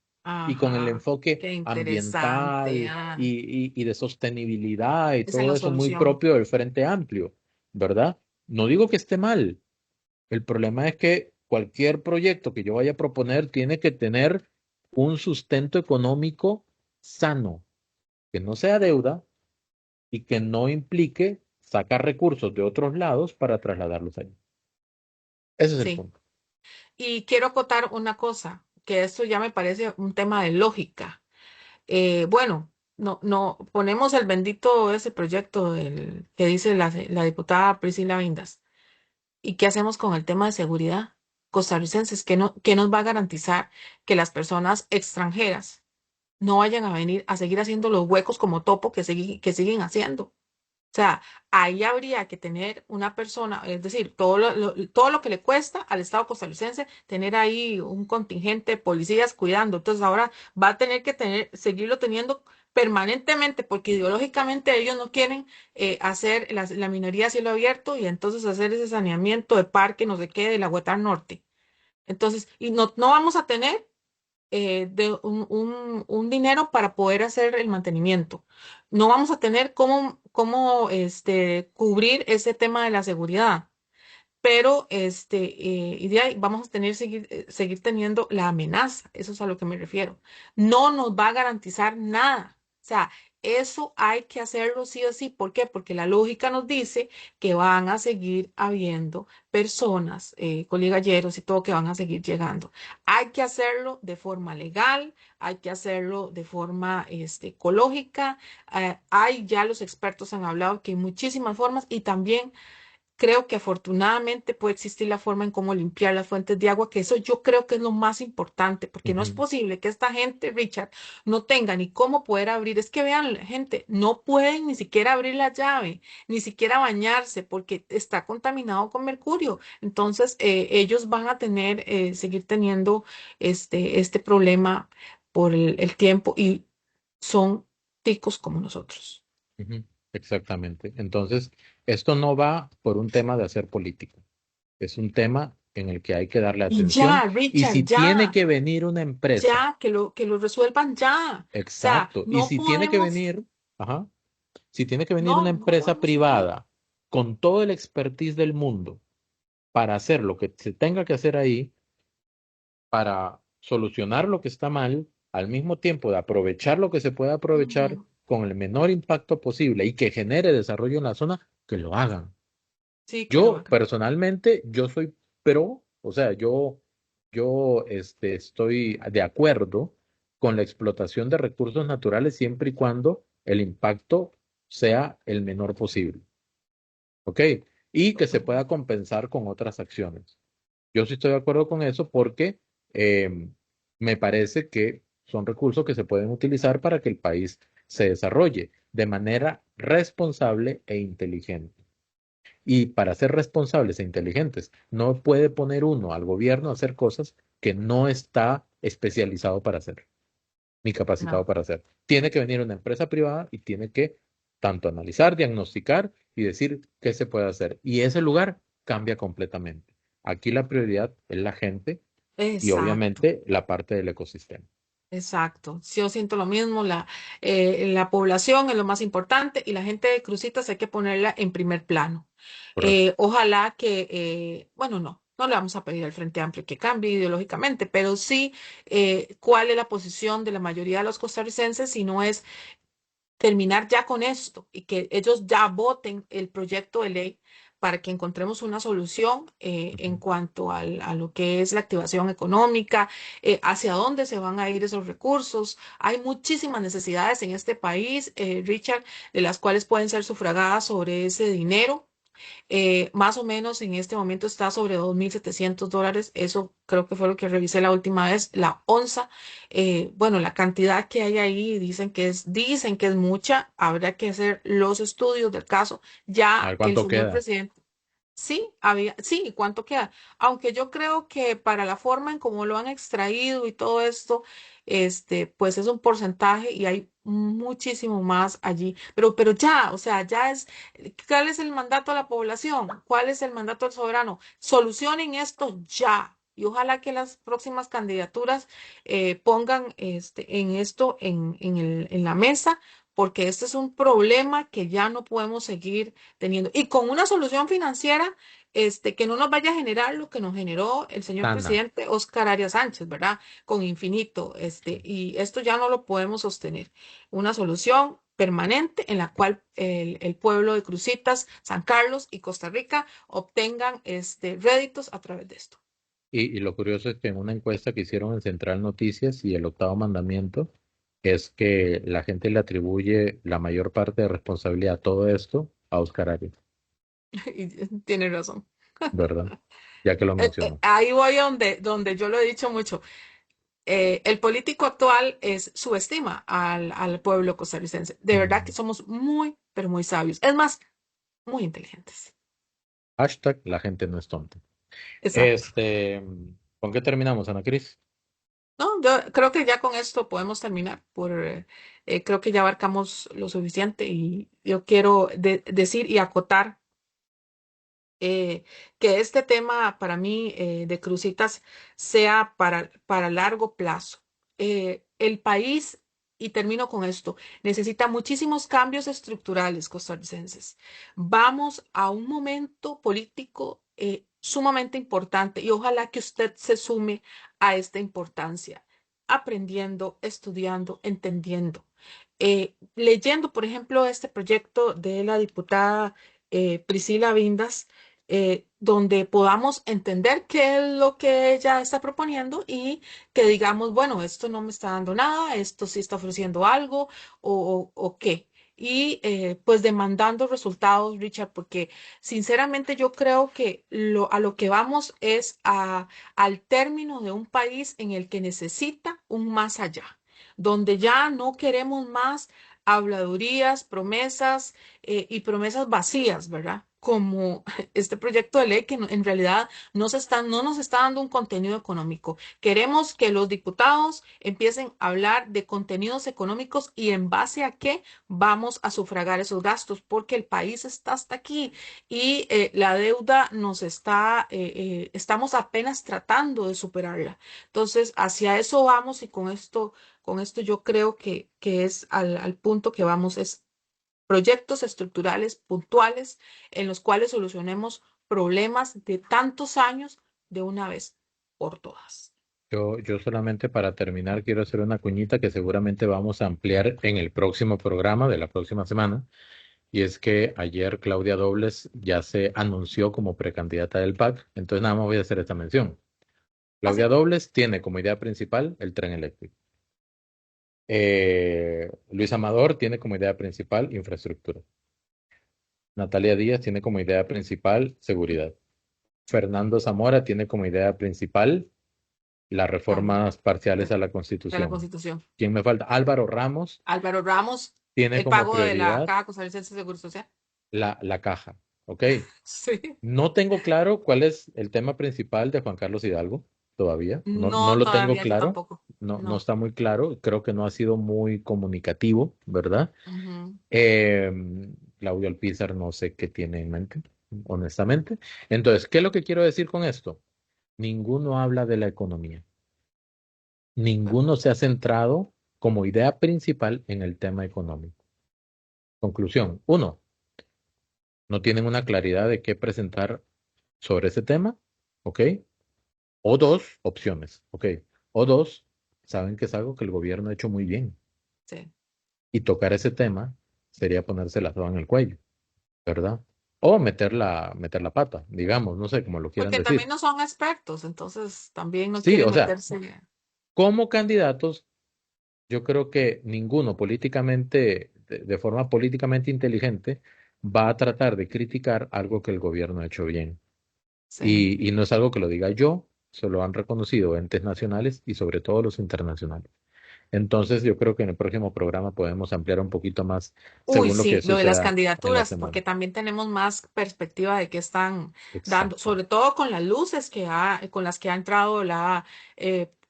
Y con el Ajá, enfoque qué interesante. ambiental y de sostenibilidad y Esa es todo la eso muy solución. propio del Frente Amplio, ¿verdad? No digo que esté mal. El problema es que cualquier proyecto que yo vaya a proponer tiene que tener un sustento económico sano, que no sea deuda y que no implique sacar recursos de otros lados para trasladarlos allí. Ese es el Sí. punto. Y quiero acotar una cosa, que esto ya me parece un tema de lógica. Bueno, no, ponemos el bendito ese proyecto que dice la diputada Priscila Vindas. ¿Y qué hacemos con el tema de seguridad? Costarricenses, ¿qué nos va a garantizar que las personas extranjeras no vayan a venir a seguir haciendo los huecos como topo que siguen haciendo? O sea, ahí habría que tener una persona, es decir, todo lo que le cuesta al Estado costarricense tener ahí un contingente de policías cuidando. Entonces ahora va a tener que seguirlo teniendo permanentemente porque ideológicamente ellos no quieren hacer la minoría a cielo abierto y entonces hacer ese saneamiento de parque, no sé qué, de la Huetar Norte. Entonces, y no vamos a tener un dinero para poder hacer el mantenimiento. No vamos a tener cómo cubrir ese tema de la seguridad, pero y de ahí vamos a seguir teniendo la amenaza, eso es a lo que me refiero. No nos va a garantizar nada. O sea, eso hay que hacerlo sí o sí. ¿Por qué? Porque la lógica nos dice que van a seguir habiendo personas, coligalleros y todo que van a seguir llegando. Hay que hacerlo de forma legal, hay que hacerlo de forma ecológica. Ya los expertos han hablado que hay muchísimas formas y también creo que afortunadamente puede existir la forma en cómo limpiar las fuentes de agua, que eso yo creo que es lo más importante, porque no es Ujú, posible que esta gente, Richard, no tenga ni cómo poder abrir. Es que vean, gente, no pueden ni siquiera abrir la llave, ni siquiera bañarse, porque está contaminado con mercurio. Entonces, ellos van a tener, seguir teniendo este problema por el tiempo y son ticos como nosotros. ujú, exactamente. Entonces, esto no va por un tema de hacer política. Es un tema en el que hay que darle Y atención. ya, Y Richard, si tiene ya. que venir una empresa, Ya, que lo resuelvan ya. O sea, exacto, y no si tiene que podemos, venir, ajá, si tiene que venir una no empresa podemos seguir. privada con todo el expertise del mundo para hacer lo que se tenga que hacer ahí, para solucionar lo que está mal, al mismo tiempo de aprovechar lo que se pueda aprovechar Ujú. con el menor impacto posible y que genere desarrollo en la zona, que lo hagan. Sí, que lo Yo hagan. personalmente, yo soy pro, o sea, estoy de acuerdo con la explotación de recursos naturales siempre y cuando el impacto sea el menor posible, ¿ok? Y que se pueda compensar con otras acciones. Yo sí estoy de acuerdo con eso porque me parece que son recursos que se pueden utilizar para que el país se desarrolle de manera responsable e inteligente. Y para ser responsables e inteligentes, no puede poner uno al gobierno a hacer cosas que no está especializado para hacer, ni capacitado No, para hacer. Tiene que venir una empresa privada y tiene que tanto analizar, diagnosticar y decir qué se puede hacer. Y ese lugar cambia completamente. Aquí la prioridad es la gente y exacto. obviamente la parte del ecosistema. Exacto, sí, yo siento lo mismo, la población es lo más importante y la gente de Cruzitas hay que ponerla en primer plano. Correcto. Ojalá que, bueno, no le vamos a pedir al Frente Amplio que cambie ideológicamente, pero sí cuál es la posición de la mayoría de los costarricenses, si no es terminar ya con esto y que ellos ya voten el proyecto de ley para que encontremos una solución en Ujú. cuanto a lo que es la activación económica, hacia dónde se van a ir esos recursos. Hay muchísimas necesidades en este país, Richard, de las cuales pueden ser sufragadas sobre ese dinero. Más o menos en este momento está sobre $2.700. Eso creo que fue lo que revisé la última vez, la onza. Bueno, la cantidad que hay ahí dicen que es mucha. Habrá que hacer los estudios del caso. A ver Ya el cuánto señor queda. presidente. Sí, ¿y cuánto queda? Aunque yo creo que para la forma en cómo lo han extraído y todo esto, pues es un porcentaje y hay muchísimo más allí. Pero ya, o sea, ¿cuál es el mandato a la población? ¿Cuál es el mandato del soberano? Solucionen esto ya. Y ojalá que las próximas candidaturas pongan en esto en la mesa, porque este es un problema que ya no podemos seguir teniendo. Y con una solución financiera, que no nos vaya a generar lo que nos generó el señor Sana. presidente Oscar Arias Sánchez, ¿verdad? Con infinito, y esto ya no lo podemos sostener. Una solución permanente en la cual el pueblo de Cruzitas, San Carlos y Costa Rica obtengan réditos a través de esto. Y lo curioso es que en una encuesta que hicieron en Central Noticias y el octavo mandamiento es que la gente le atribuye la mayor parte de responsabilidad a todo esto a Oscar Arias, Y tiene razón. ¿verdad? Ya que lo mencionó. Ahí voy donde yo lo he dicho mucho. El político actual subestima al pueblo costarricense. De verdad que Mm. somos muy, pero muy sabios. Es más, muy inteligentes. Hashtag la gente no es tonta. Exacto. Este, ¿Con qué terminamos, Ana Cris? No, yo creo que ya con esto podemos terminar. Creo que ya abarcamos lo suficiente y yo quiero decir y acotar que este tema para mí de Cruzitas sea para largo plazo. El país, y termino con esto, necesita muchísimos cambios estructurales costarricenses. Vamos a un momento político sumamente importante y ojalá que usted se sume a esta importancia, aprendiendo, estudiando, entendiendo. Leyendo, por ejemplo, este proyecto de la diputada Priscila Vindas, donde podamos entender qué es lo que ella está proponiendo y que digamos, bueno, esto no me está dando nada, esto sí está ofreciendo algo o qué. y pues demandando resultados, Richard, porque sinceramente yo creo que a lo que vamos es al término de un país en el que necesita un más allá, donde ya no queremos más habladurías, promesas y promesas vacías, ¿verdad? Como este proyecto de ley que en realidad no nos está dando un contenido económico. Queremos que los diputados empiecen a hablar de contenidos económicos y en base a qué vamos a sufragar esos gastos, porque el país está hasta aquí y la deuda nos está, estamos apenas tratando de superarla. Entonces, hacia eso vamos y con esto yo creo que es al punto que vamos, es proyectos estructurales puntuales en los cuales solucionemos problemas de tantos años de una vez por todas. Yo solamente para terminar quiero hacer una cuñita que seguramente vamos a ampliar en el próximo programa de la próxima semana. Y es que ayer Claudia Dobles ya se anunció como precandidata del PAC, entonces nada más voy a hacer esta mención. Claudia Así, Dobles tiene como idea principal el tren eléctrico. Luis Amador tiene como idea principal infraestructura. Natalia Díaz tiene como idea principal seguridad. Fernando Zamora tiene como idea principal las cambio reformas parciales a la de la Constitución. Constitución. ¿Quién me falta? Álvaro Ramos Álvaro Ramos, tiene el como pago de la prioridad Caja Costarricense de Seguro Social. la caja. ¿Ok? Sí. No tengo claro cuál es el tema principal de Juan Carlos Hidalgo todavía. No No, lo tengo todavía yo claro. tampoco. No No. está muy claro. Creo que no ha sido muy comunicativo, ¿verdad? Ujú. Eh, Claudio Alpizar no sé qué tiene en mente, honestamente. Entonces, ¿qué es lo que quiero decir con esto? Ninguno habla de la economía. Ninguno se ha centrado como idea principal en el tema económico. Conclusión, uno, no tienen una claridad de qué presentar sobre ese tema, ¿ok? O dos, opciones, ¿ok? O dos, saben que es algo que el gobierno ha hecho muy bien. Sí. Y tocar ese tema sería ponerse la soga en el cuello, ¿verdad? O meter la pata, digamos, no sé cómo lo quieran Porque también decir. no son expertos, entonces también no Sí, quieren o sea, meterse. como candidatos, yo creo que ninguno políticamente, de forma políticamente inteligente, va a tratar de criticar algo que el gobierno ha hecho bien. Sí. Y no es algo que lo diga yo, se lo han reconocido entes nacionales y sobre todo los internacionales. Entonces, yo creo que en el próximo programa podemos ampliar un poquito más Uy, según lo que sí, lo de las suceda en la candidaturas, porque semana. también tenemos más perspectiva de qué están dando, Exacto. sobre todo con las luces con las que ha entrado la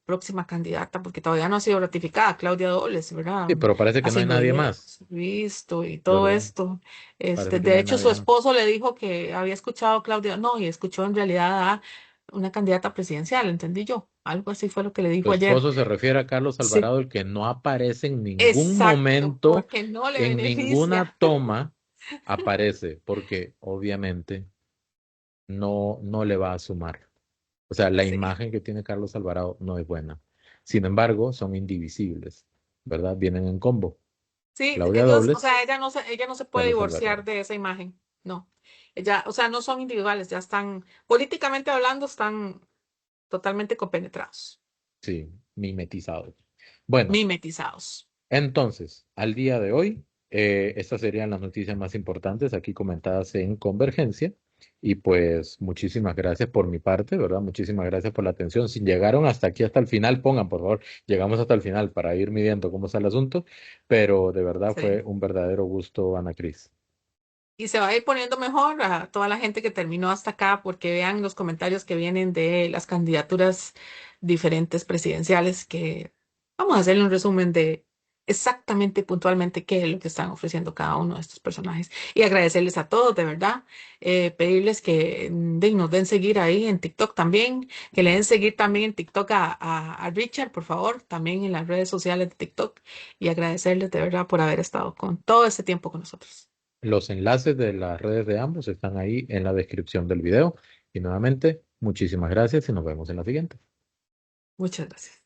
próxima candidata, porque todavía no ha sido ratificada, Claudia Dobles, ¿verdad? Sí, pero parece que no hay Haciendo nadie más, videos, visto y todo ¿verdad? esto. Parece que no De hay hecho, su nadie más. esposo le dijo que había escuchado a Claudia, no, y escuchó en realidad a una candidata presidencial, entendí yo. Algo así fue lo que le Tu dijo ayer. esposo se refiere a Carlos Sí, Alvarado, el que no aparece en ningún exacto, momento, porque no le en ninguna beneficia. toma, aparece, porque obviamente no le va a sumar. O sea, la Sí. imagen que tiene Carlos Alvarado no es buena. Sin embargo, son indivisibles, ¿verdad? Vienen en combo. Sí, Claudia ellos, o Dobles, sea, ella no se puede Carlos divorciar Alvarado. de esa imagen, no. Ella, o sea, no son individuales, ya están, políticamente hablando, están totalmente compenetrados, Sí, mimetizados. Bueno, mimetizados. entonces, al día de hoy, estas serían las noticias más importantes aquí comentadas en Convergencia. Y pues muchísimas gracias por mi parte, ¿verdad? Muchísimas gracias por la atención. Si llegaron hasta aquí, hasta el final, pongan, por favor, llegamos hasta el final para ir midiendo cómo está el asunto. Pero de verdad fue Sí. un verdadero gusto, Ana Cris. Y se va a ir poniendo mejor a toda la gente que terminó hasta acá, porque vean los comentarios que vienen de las candidaturas diferentes presidenciales, que vamos a hacerle un resumen de exactamente y puntualmente qué es lo que están ofreciendo cada uno de estos personajes. Y agradecerles a todos, de verdad, pedirles que nos den seguir ahí en TikTok también, que le den seguir también en TikTok a Richard, por favor, también en las redes sociales de TikTok, y agradecerles de verdad por haber estado con todo este tiempo con nosotros. Los enlaces de las redes de ambos están ahí en la descripción del video. Y nuevamente, muchísimas gracias y nos vemos en la siguiente. Muchas gracias.